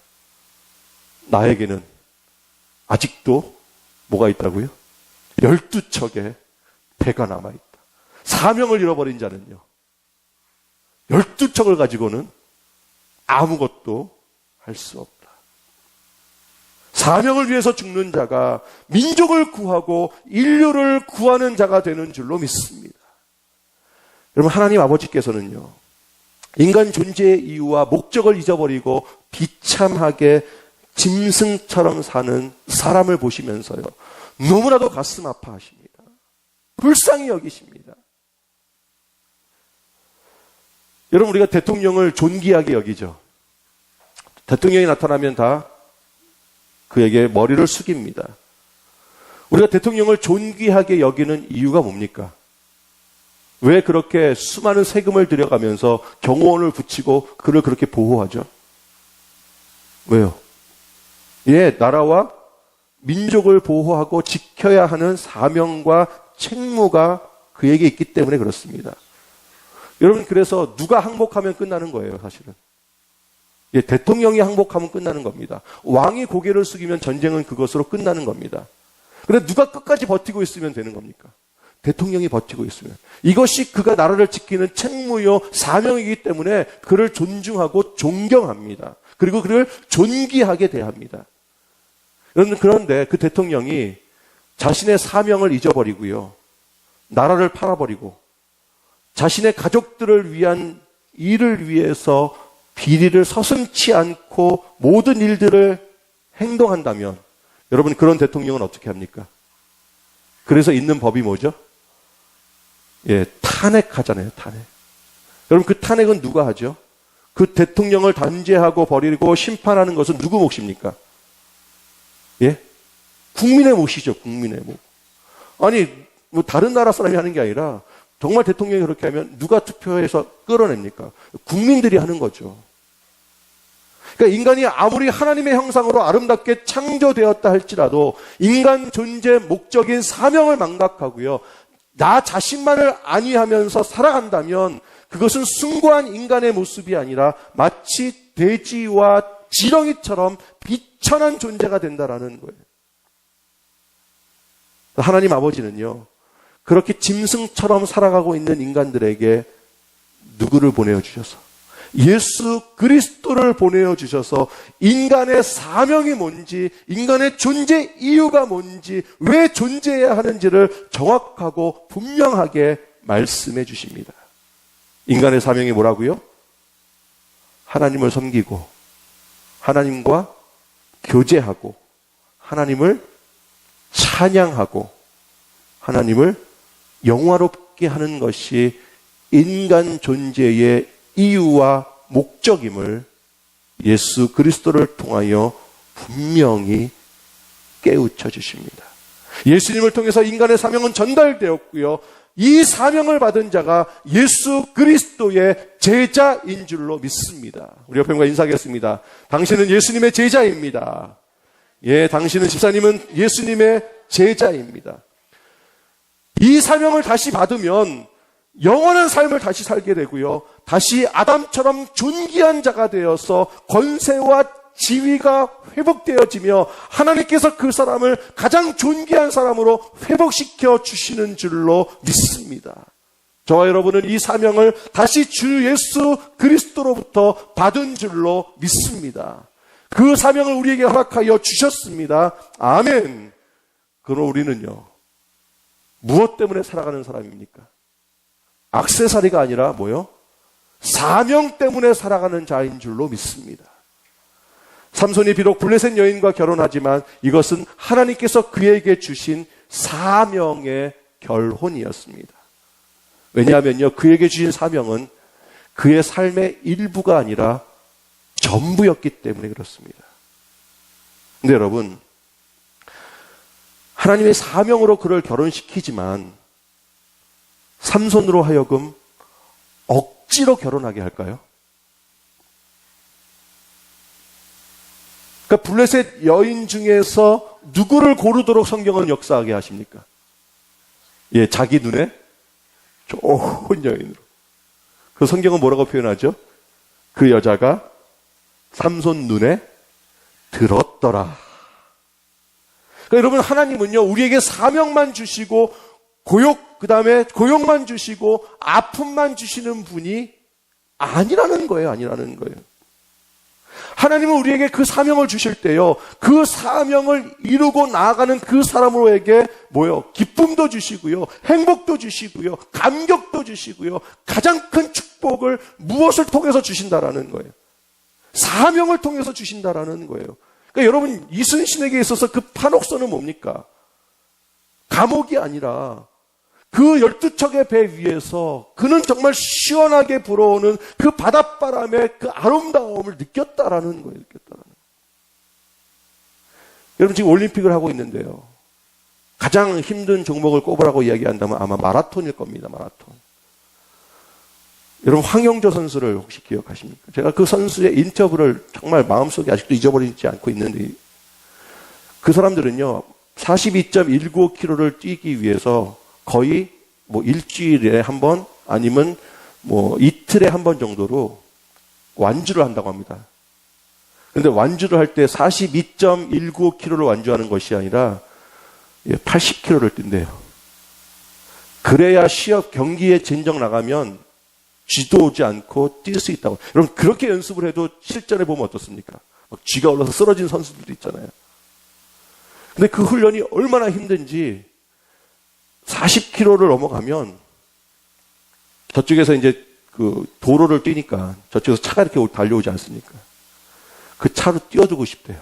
S1: 나에게는 아직도 뭐가 있다고요? 12척의 배가 남아있다. 사명을 잃어버린 자는요, 12척을 가지고는 아무것도 할 수 없다. 사명을 위해서 죽는 자가 민족을 구하고 인류를 구하는 자가 되는 줄로 믿습니다. 여러분, 하나님 아버지께서는요, 인간 존재의 이유와 목적을 잊어버리고 비참하게 짐승처럼 사는 사람을 보시면서요, 너무나도 가슴 아파하십니다. 불쌍히 여기십니다. 여러분, 우리가 대통령을 존귀하게 여기죠. 대통령이 나타나면 다 그에게 머리를 숙입니다. 우리가 대통령을 존귀하게 여기는 이유가 뭡니까? 왜 그렇게 수많은 세금을 들여가면서 경호원을 붙이고 그를 그렇게 보호하죠? 왜요? 나라와 민족을 보호하고 지켜야 하는 사명과 책무가 그에게 있기 때문에 그렇습니다. 여러분, 그래서 누가 항복하면 끝나는 거예요, 사실은. 대통령이 항복하면 끝나는 겁니다. 왕이 고개를 숙이면 전쟁은 그것으로 끝나는 겁니다. 그런데 누가 끝까지 버티고 있으면 되는 겁니까? 대통령이 버티고 있으면. 이것이 그가 나라를 지키는 책무요 사명이기 때문에 그를 존중하고 존경합니다. 그리고 그를 존귀하게 대합니다. 그런데 그 대통령이 자신의 사명을 잊어버리고요, 나라를 팔아버리고 자신의 가족들을 위한 일을 위해서 비리를 서슴지 않고 모든 일들을 행동한다면, 여러분, 그런 대통령은 어떻게 합니까? 그래서 있는 법이 뭐죠? 탄핵하잖아요, 탄핵. 여러분, 그 탄핵은 누가 하죠? 그 대통령을 단죄하고 버리고 심판하는 것은 누구 몫입니까? 국민의 몫이죠, 국민의 몫. 아니, 뭐 다른 나라 사람이 하는 게 아니라 정말 대통령이 그렇게 하면 누가 투표해서 끌어냅니까? 국민들이 하는 거죠. 그러니까 인간이 아무리 하나님의 형상으로 아름답게 창조되었다 할지라도 인간 존재 목적인 사명을 망각하고요, 나 자신만을 안위하면서 살아간다면 그것은 숭고한 인간의 모습이 아니라 마치 돼지와 지렁이처럼 비천한 존재가 된다라는 거예요. 하나님 아버지는요, 그렇게 짐승처럼 살아가고 있는 인간들에게 누구를 보내주셔서, 예수 그리스도를 보내주셔서 인간의 사명이 뭔지, 인간의 존재 이유가 뭔지, 왜 존재해야 하는지를 정확하고 분명하게 말씀해 주십니다. 인간의 사명이 뭐라고요? 하나님을 섬기고 하나님과 교제하고 하나님을 찬양하고 하나님을 영화롭게 하는 것이 인간 존재의 이유와 목적임을 예수 그리스도를 통하여 분명히 깨우쳐 주십니다. 예수님을 통해서 인간의 사명은 전달되었고요, 이 사명을 받은 자가 예수 그리스도의 제자인 줄로 믿습니다. 우리 옆에 분과 인사하겠습니다. 당신은 예수님의 제자입니다. 당신은, 집사님은 예수님의 제자입니다. 이 사명을 다시 받으면 영원한 삶을 다시 살게 되고요, 다시 아담처럼 존귀한 자가 되어서 권세와 지위가 회복되어지며 하나님께서 그 사람을 가장 존귀한 사람으로 회복시켜 주시는 줄로 믿습니다. 저와 여러분은 이 사명을 다시 주 예수 그리스도로부터 받은 줄로 믿습니다. 그 사명을 우리에게 허락하여 주셨습니다. 아멘. 그럼 우리는요, 무엇 때문에 살아가는 사람입니까? 액세서리가 아니라 뭐요? 사명 때문에 살아가는 자인 줄로 믿습니다. 삼손이 비록 블레셋 여인과 결혼하지만 이것은 하나님께서 그에게 주신 사명의 결혼이었습니다. 왜냐하면요, 그에게 주신 사명은 그의 삶의 일부가 아니라 전부였기 때문에 그렇습니다. 근데 여러분, 하나님의 사명으로 그를 결혼시키지만 삼손으로 하여금 억지로 결혼하게 할까요? 그러니까 블레셋 여인 중에서 누구를 고르도록 성경은 역사하게 하십니까? 자기 눈에 좋은 여인으로. 그 성경은 뭐라고 표현하죠? 그 여자가 삼손 눈에 들었더라. 그러니까 여러분, 하나님은요, 우리에게 사명만 주시고 그다음에 고용만 주시고 아픔만 주시는 분이 아니라는 거예요. 하나님은 우리에게 그 사명을 주실 때요, 그 사명을 이루고 나아가는 그 사람으로에게 기쁨도 주시고요, 행복도 주시고요, 감격도 주시고요, 가장 큰 축복을 무엇을 통해서 주신다라는 거예요? 사명을 통해서 주신다라는 거예요. 그러니까 여러분, 이순신에게 있어서 그 판옥선은 뭡니까? 감옥이 아니라 그 12척의 배 위에서 그는 정말 시원하게 불어오는 그 바닷바람의 그 아름다움을 느꼈다라는 거예요. 여러분, 지금 올림픽을 하고 있는데요. 가장 힘든 종목을 꼽으라고 이야기한다면 아마 마라톤일 겁니다. 마라톤. 여러분, 황영조 선수를 혹시 기억하십니까? 제가 그 선수의 인터뷰를 정말 마음속에 아직도 잊어버리지 않고 있는데, 그 사람들은요 42.195km를 뛰기 위해서 거의 뭐 일주일에 한 번 아니면 뭐 이틀에 한 번 정도로 완주를 한다고 합니다. 그런데 완주를 할 때 42.195km를 완주하는 것이 아니라 80km를 뛴대요. 그래야 시합 경기에 진정 나가면 쥐도 오지 않고 뛸 수 있다고. 여러분, 그렇게 연습을 해도 실전에 보면 어떻습니까? 막 쥐가 올라서 쓰러진 선수들도 있잖아요. 근데 그 훈련이 얼마나 힘든지 40km를 넘어가면 저쪽에서 이제 그 도로를 뛰니까 저쪽에서 차가 이렇게 달려오지 않습니까? 그 차로 뛰어들고 싶대요.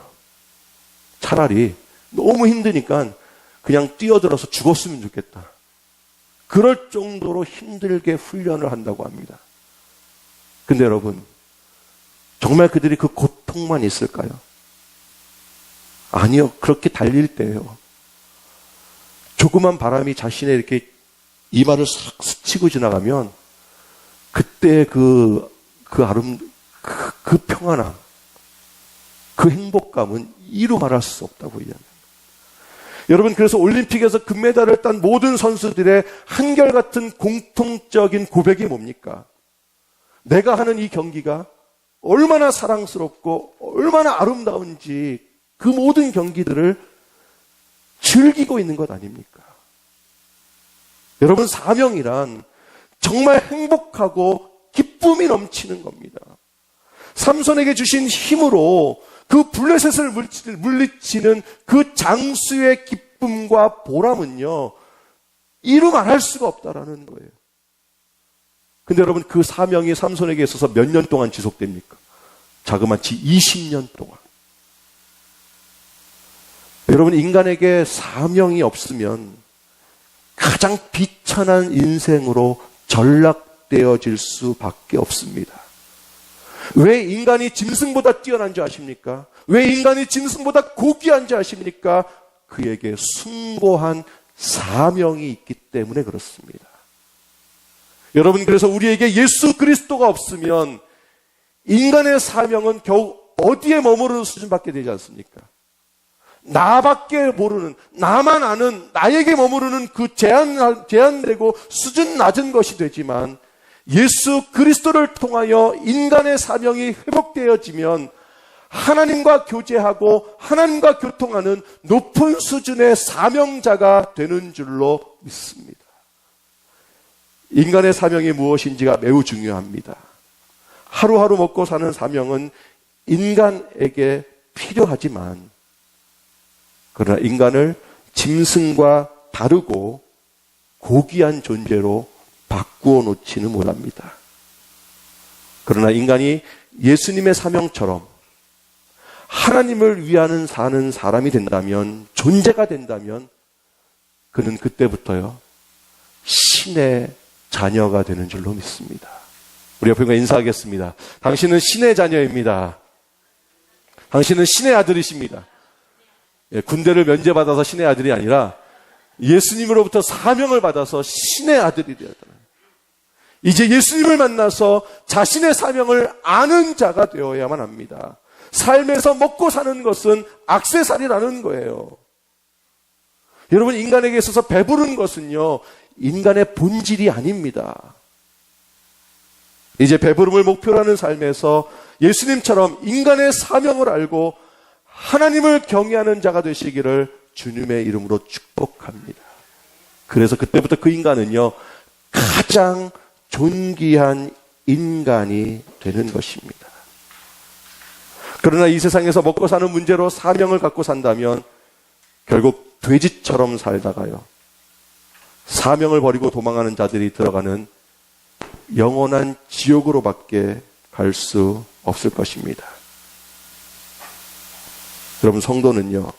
S1: 차라리 너무 힘드니까 그냥 뛰어들어서 죽었으면 좋겠다. 그럴 정도로 힘들게 훈련을 한다고 합니다. 근데 여러분, 정말 그들이 그 고통만 있을까요? 아니요. 그렇게 달릴 때요, 조그만 바람이 자신의 이렇게 이마를 싹 스치고 지나가면 그때 그 평안함, 그 행복감은 이루 말할 수 없다고 이야기합니다. 여러분, 그래서 올림픽에서 금메달을 딴 모든 선수들의 한결같은 공통적인 고백이 뭡니까? 내가 하는 이 경기가 얼마나 사랑스럽고 얼마나 아름다운지 그 모든 경기들을 즐기고 있는 것 아닙니까? 여러분, 사명이란 정말 행복하고 기쁨이 넘치는 겁니다. 삼손에게 주신 힘으로 그 블레셋을 물리치는 그 장수의 기쁨과 보람은요, 이루 말할 수가 없다라는 거예요. 근데 여러분, 그 사명이 삼손에게 있어서 몇 년 동안 지속됩니까? 자그마치 20년 동안. 여러분, 인간에게 사명이 없으면 가장 비천한 인생으로 전락되어질 수밖에 없습니다. 왜 인간이 짐승보다 뛰어난 줄 아십니까? 왜 인간이 짐승보다 고귀한 줄 아십니까? 그에게 숭고한 사명이 있기 때문에 그렇습니다. 여러분, 그래서 우리에게 예수 그리스도가 없으면 인간의 사명은 겨우 어디에 머무르는 수준밖에 되지 않습니까? 나밖에 모르는, 나만 아는, 나에게 머무르는 그 제한되고 수준 낮은 것이 되지만, 예수 그리스도를 통하여 인간의 사명이 회복되어지면 하나님과 교제하고 하나님과 교통하는 높은 수준의 사명자가 되는 줄로 믿습니다. 인간의 사명이 무엇인지가 매우 중요합니다. 하루하루 먹고 사는 사명은 인간에게 필요하지만, 그러나 인간을 짐승과 다르고 고귀한 존재로 바꾸어 놓지는 못합니다. 그러나 인간이 예수님의 사명처럼 하나님을 위하는 사는 사람이 된다면, 존재가 된다면, 그는 그때부터요, 신의 자녀가 되는 줄로 믿습니다. 우리 옆에 인사하겠습니다. 당신은 신의 자녀입니다. 당신은 신의 아들이십니다. 군대를 면제받아서 신의 아들이 아니라 예수님으로부터 사명을 받아서 신의 아들이 되었다. 이제 예수님을 만나서 자신의 사명을 아는 자가 되어야만 합니다. 삶에서 먹고 사는 것은 액세서리라는 거예요. 여러분, 인간에게 있어서 배부른 것은요, 인간의 본질이 아닙니다. 이제 배부름을 목표로 하는 삶에서 예수님처럼 인간의 사명을 알고 하나님을 경외하는 자가 되시기를 주님의 이름으로 축복합니다. 그래서 그때부터 그 인간은요, 가장 존귀한 인간이 되는 것입니다. 그러나 이 세상에서 먹고 사는 문제로 사명을 갖고 산다면 결국 돼지처럼 살다가요, 사명을 버리고 도망하는 자들이 들어가는 영원한 지옥으로밖에 갈 수 없을 것입니다. 여러분, 성도는요,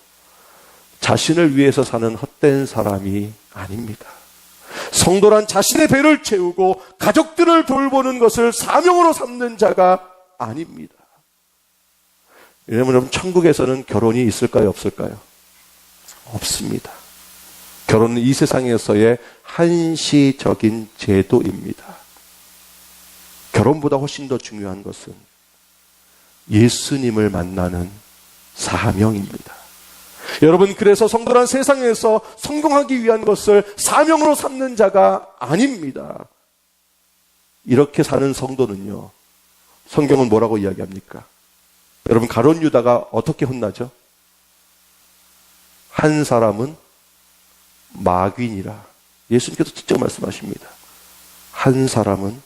S1: 자신을 위해서 사는 헛된 사람이 아닙니다. 성도란 자신의 배를 채우고 가족들을 돌보는 것을 사명으로 삼는 자가 아닙니다. 여러분, 천국에서는 결혼이 있을까요, 없을까요? 없습니다. 결혼은 이 세상에서의 한시적인 제도입니다. 결혼보다 훨씬 더 중요한 것은 예수님을 만나는 사명입니다. 여러분, 그래서 성도란 세상에서 성공하기 위한 것을 사명으로 삼는 자가 아닙니다. 이렇게 사는 성도는요, 성경은 뭐라고 이야기합니까? 여러분, 가룟 유다가 어떻게 혼나죠? 한 사람은 마귀니라. 예수님께서 직접 말씀하십니다. 한 사람은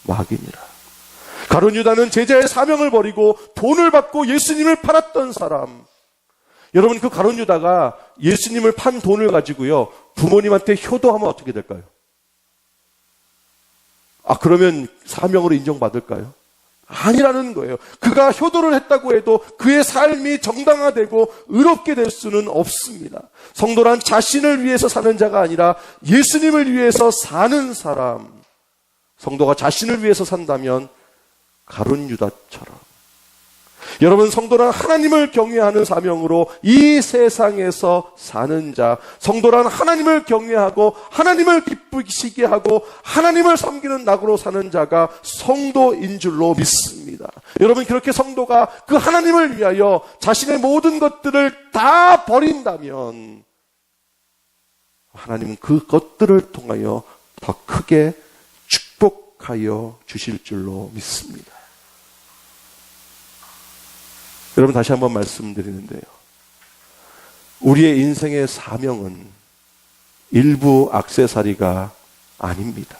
S1: 마귀니라. 가룟 유다는 제자의 사명을 버리고 돈을 받고 예수님을 팔았던 사람. 여러분, 그 가룟 유다가 예수님을 판 돈을 가지고요, 부모님한테 효도하면 어떻게 될까요? 그러면 사명으로 인정받을까요? 아니라는 거예요. 그가 효도를 했다고 해도 그의 삶이 정당화되고 의롭게 될 수는 없습니다. 성도란 자신을 위해서 사는 자가 아니라 예수님을 위해서 사는 사람. 성도가 자신을 위해서 산다면 가룟 유다처럼, 여러분, 성도란 하나님을 경외하는 사명으로 이 세상에서 사는 자, 성도란 하나님을 경외하고 하나님을 기쁘시게 하고 하나님을 섬기는 낙으로 사는 자가 성도인 줄로 믿습니다. 여러분, 그렇게 성도가 그 하나님을 위하여 자신의 모든 것들을 다 버린다면 하나님은 그것들을 통하여 더 크게 축복하여 주실 줄로 믿습니다. 여러분, 다시 한번 말씀드리는데요, 우리의 인생의 사명은 일부 액세서리가 아닙니다.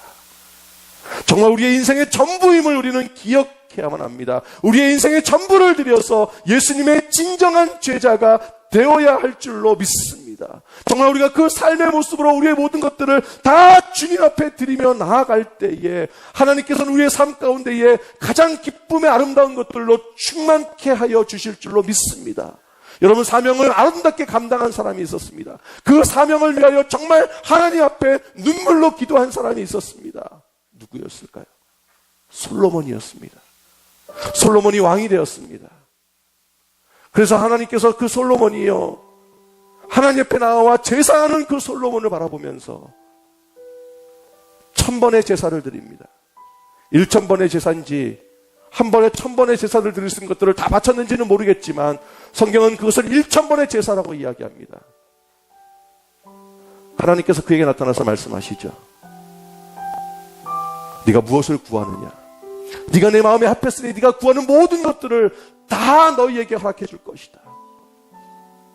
S1: 정말 우리의 인생의 전부임을 우리는 기억해야만 합니다. 우리의 인생의 전부를 들여서 예수님의 진정한 제자가 되어야 할 줄로 믿습니다. 정말 우리가 그 삶의 모습으로 우리의 모든 것들을 다 주님 앞에 드리며 나아갈 때에 하나님께서는 우리의 삶 가운데에 가장 기쁨의 아름다운 것들로 충만케 하여 주실 줄로 믿습니다. 여러분, 사명을 아름답게 감당한 사람이 있었습니다. 그 사명을 위하여 정말 하나님 앞에 눈물로 기도한 사람이 있었습니다. 누구였을까요? 솔로몬이었습니다. 솔로몬이 왕이 되었습니다. 그래서 하나님께서 그 솔로몬이요, 하나님 앞에 나와 제사하는 그 솔로몬을 바라보면서 1000번의 제사를 드립니다. 1000번의 제사인지 한 번에 1000번의 제사를 드릴 수 있는 것들을 다 바쳤는지는 모르겠지만 성경은 그것을 1000번의 제사라고 이야기합니다. 하나님께서 그에게 나타나서 말씀하시죠. 네가 무엇을 구하느냐? 네가 내 마음에 합했으니 네가 구하는 모든 것들을 다 너희에게 허락해 줄 것이다.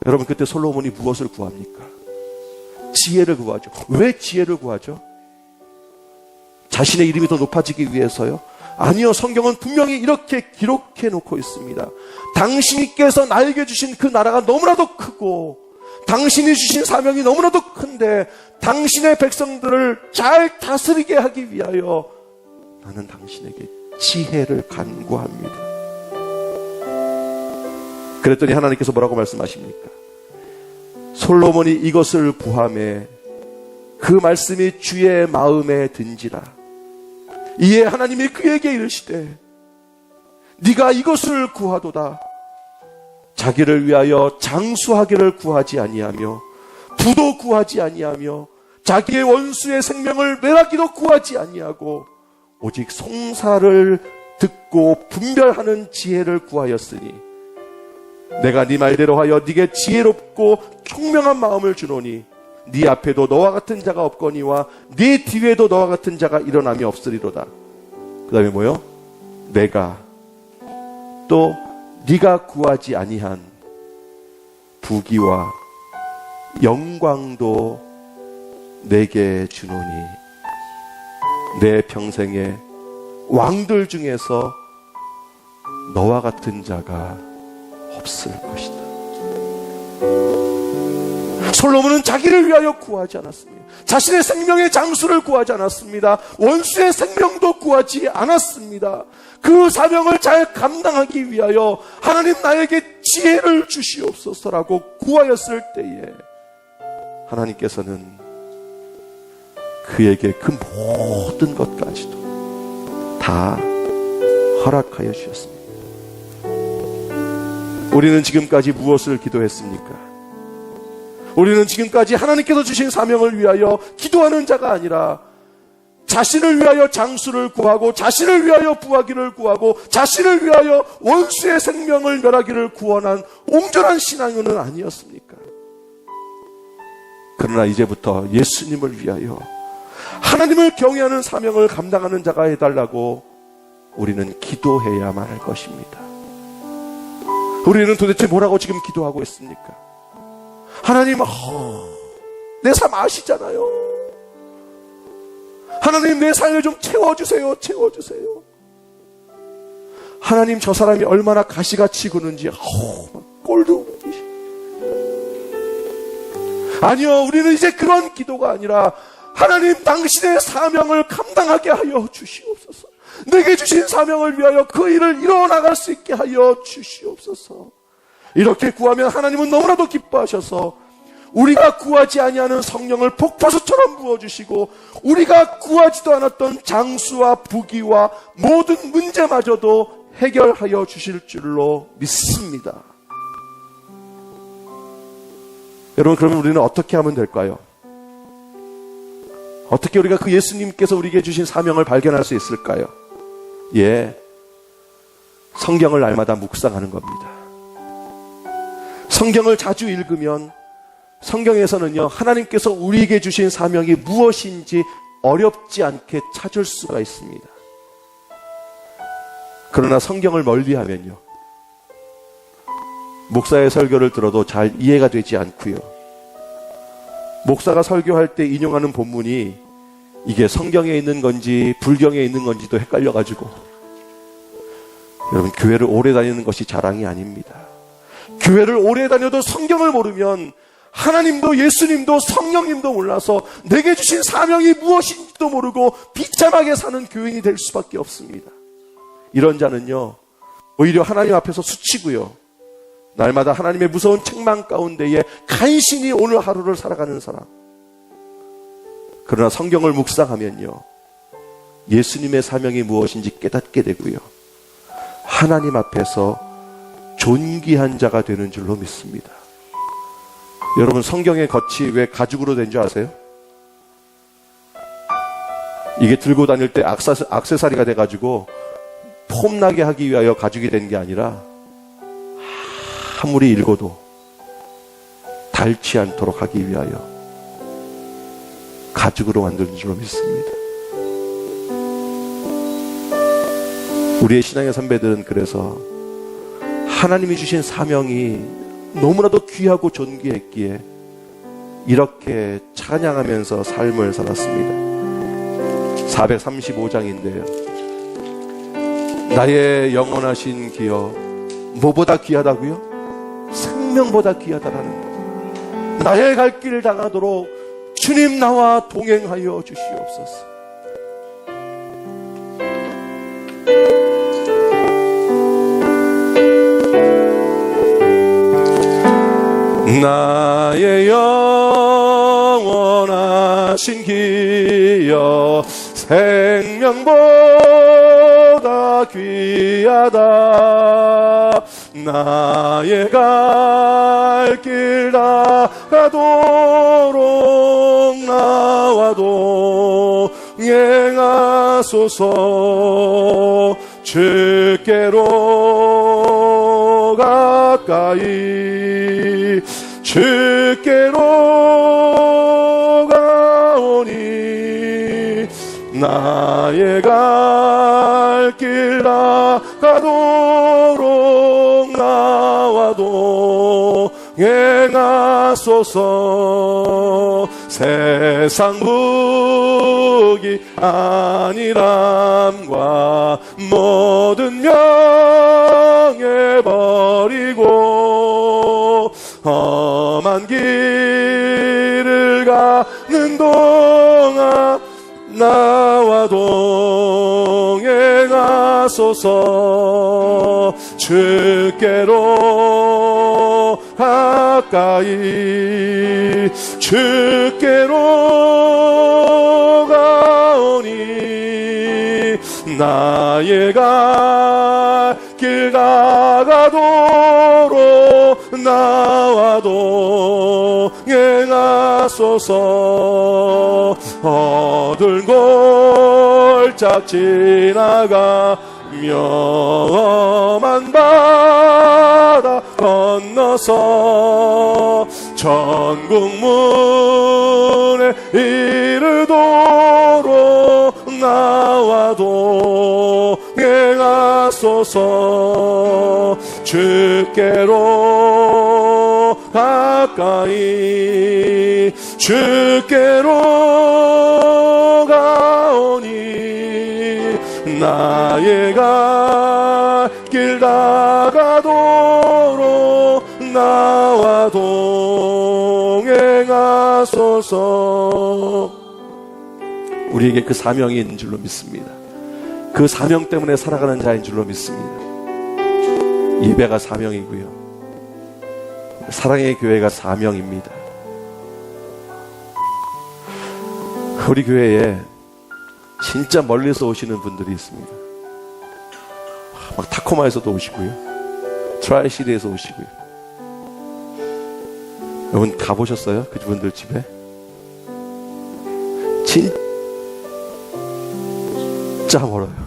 S1: 여러분, 그때 솔로몬이 무엇을 구합니까? 지혜를 구하죠. 왜 지혜를 구하죠? 자신의 이름이 더 높아지기 위해서요? 아니요, 성경은 분명히 이렇게 기록해 놓고 있습니다. 당신께서 나에게 주신 그 나라가 너무나도 크고 당신이 주신 사명이 너무나도 큰데 당신의 백성들을 잘 다스리게 하기 위하여 나는 당신에게 지혜를 간구합니다. 그랬더니 하나님께서 뭐라고 말씀하십니까? 솔로몬이 이것을 구하매 그 말씀이 주의 마음에 든지라. 이에 하나님이 그에게 이르시되 네가 이것을 구하도다. 자기를 위하여 장수하기를 구하지 아니하며 부도 구하지 아니하며 자기의 원수의 생명을 멸하기도 구하지 아니하고 오직 송사를 듣고 분별하는 지혜를 구하였으니 내가 네 말대로 하여 네게 지혜롭고 총명한 마음을 주노니 네 앞에도 너와 같은 자가 없거니와 네 뒤에도 너와 같은 자가 일어남이 없으리로다. 그 다음에 뭐요? 내가 또 네가 구하지 아니한 부귀와 영광도 내게 주노니 내 평생에 왕들 중에서 너와 같은 자가 없을 것이다. 솔로몬은 자기를 위하여 구하지 않았습니다. 자신의 생명의 장수를 구하지 않았습니다. 원수의 생명도 구하지 않았습니다. 그 사명을 잘 감당하기 위하여 하나님 나에게 지혜를 주시옵소서라고 구하였을 때에 하나님께서는 그에게 그 모든 것까지도 다 허락하여 주셨습니다. 우리는 지금까지 무엇을 기도했습니까? 우리는 지금까지 하나님께서 주신 사명을 위하여 기도하는 자가 아니라 자신을 위하여 장수를 구하고, 자신을 위하여 부하기를 구하고, 자신을 위하여 원수의 생명을 멸하기를 구원한 온전한 신앙은 아니었습니까? 그러나 이제부터 예수님을 위하여 하나님을 경외하는 사명을 감당하는 자가 해달라고 우리는 기도해야만 할 것입니다. 우리는 도대체 뭐라고 지금 기도하고 있습니까? 하나님, 내 삶 아시잖아요. 하나님, 내 삶을 좀 채워주세요. 채워주세요. 하나님, 저 사람이 얼마나 가시같이 구는지 꼴도 보기. 아니요, 우리는 이제 그런 기도가 아니라 하나님, 당신의 사명을 감당하게 하여 주시옵소서. 내게 주신 사명을 위하여 그 일을 이뤄나갈 수 있게 하여 주시옵소서. 이렇게 구하면 하나님은 너무나도 기뻐하셔서 우리가 구하지 아니하는 성령을 폭포수처럼 부어주시고, 우리가 구하지도 않았던 장수와 부귀와 모든 문제마저도 해결하여 주실 줄로 믿습니다. 여러분, 그러면 우리는 어떻게 하면 될까요? 어떻게 우리가 그 예수님께서 우리에게 주신 사명을 발견할 수 있을까요? 성경을 날마다 묵상하는 겁니다. 성경을 자주 읽으면 성경에서는요, 하나님께서 우리에게 주신 사명이 무엇인지 어렵지 않게 찾을 수가 있습니다. 그러나 성경을 멀리하면요, 목사의 설교를 들어도 잘 이해가 되지 않고요, 목사가 설교할 때 인용하는 본문이 이게 성경에 있는 건지 불경에 있는 건지도 헷갈려가지고, 여러분, 교회를 오래 다니는 것이 자랑이 아닙니다. 교회를 오래 다녀도 성경을 모르면 하나님도 예수님도 성령님도 몰라서 내게 주신 사명이 무엇인지도 모르고 비참하게 사는 교인이 될 수밖에 없습니다. 이런 자는요, 오히려 하나님 앞에서 수치고요, 날마다 하나님의 무서운 책망 가운데에 간신히 오늘 하루를 살아가는 사람. 그러나 성경을 묵상하면요, 예수님의 사명이 무엇인지 깨닫게 되고요, 하나님 앞에서 존귀한 자가 되는 줄로 믿습니다. 여러분, 성경의 겉이 왜 가죽으로 된 줄 아세요? 이게 들고 다닐 때 액세서리가 돼가지고 폼나게 하기 위하여 가죽이 된 게 아니라 아무리 읽어도 닳지 않도록 하기 위하여 가죽으로 만든 줄로 믿습니다. 우리의 신앙의 선배들은 그래서 하나님이 주신 사명이 너무나도 귀하고 존귀했기에 이렇게 찬양하면서 삶을 살았습니다. 435장인데요. 나의 영원하신 기여, 뭐보다 귀하다고요? 생명보다 귀하다라는 것. 나의 갈 길을 당하도록 주님 나와 동행하여 주시옵소서. 나의 영원하신 기여, 생명보다 귀하다. 나의 갈 길 다가도록 나와도 행하소서. 주께로 가까이 주께로 가오니 나의 갈 길 다가도록 나와도 행하소서. 세상 부귀 안일함과 모든 명예 버리고 험한 길을 가는 동안 나와 동행하소서. 주께로 가까이 주께로 나의 갈 길 다가도록 나와 동행하소서. 어두운 골짝 지나가 험한 바다 건너서 천국 문에 이르도록 나와 동행하소서. 주께로 가까이 주께로 가오니 나의 갈 길 다가도록 나와 동행하소서. 우리에게 그 사명이 있는 줄로 믿습니다. 그 사명 때문에 살아가는 자인 줄로 믿습니다. 예배가 사명이고요, 사랑의 교회가 사명입니다. 우리 교회에 진짜 멀리서 오시는 분들이 있습니다. 막 타코마에서도 오시고요, 트라이시리에서 오시고요. 여러분 가보셨어요? 그분들 집에? 진짜 멀어요.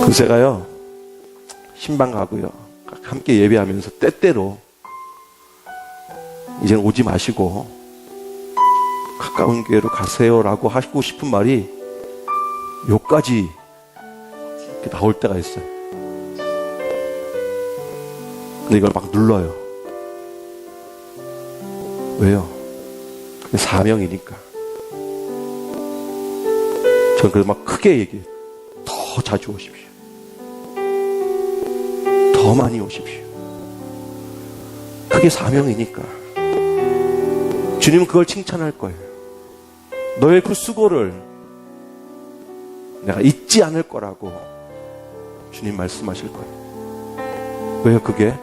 S1: 그새가요, 신방 가고요, 함께 예배하면서 때때로 이제는 오지 마시고 가까운 교회로 가세요라고 하시고 싶은 말이 요까지 이렇게 나올 때가 있어요. 근데 이걸 막 눌러요. 왜요? 사명이니까. 저는 그래서 막 크게 얘기해요. 더 자주 오십시오. 더 많이 오십시오. 그게 사명이니까. 주님은 그걸 칭찬할 거예요. 너의 그 수고를 내가 잊지 않을 거라고 주님 말씀하실 거예요. 왜요? 그게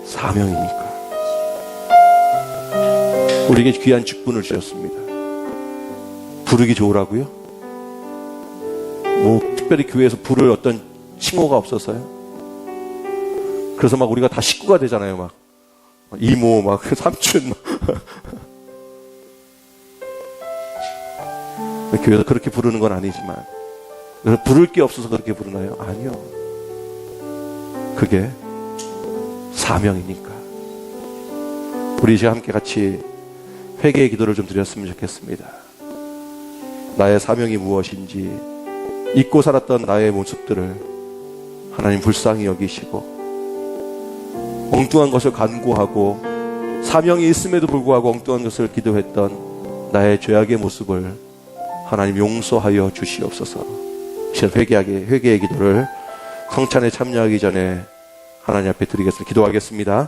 S1: 사명이니까. 우리에게 귀한 직분을 주셨습니다. 부르기 좋으라고요? 뭐 특별히 교회에서 부를 어떤 칭호가 없어서요? 그래서 막 우리가 다 식구가 되잖아요. 막 이모, 막 삼촌. 교회에서 그렇게 부르는 건 아니지만, 부를 게 없어서 그렇게 부르나요? 아니요. 그게 사명이니까. 우리 이제 함께 같이 회개의 기도를 좀 드렸으면 좋겠습니다. 나의 사명이 무엇인지 잊고 살았던 나의 모습들을 하나님 불쌍히 여기시고, 엉뚱한 것을 간구하고 사명이 있음에도 불구하고 엉뚱한 것을 기도했던 나의 죄악의 모습을 하나님 용서하여 주시옵소서. 회개의 기도를 성찬에 참여하기 전에 하나님 앞에 드리겠습니다. 기도하겠습니다.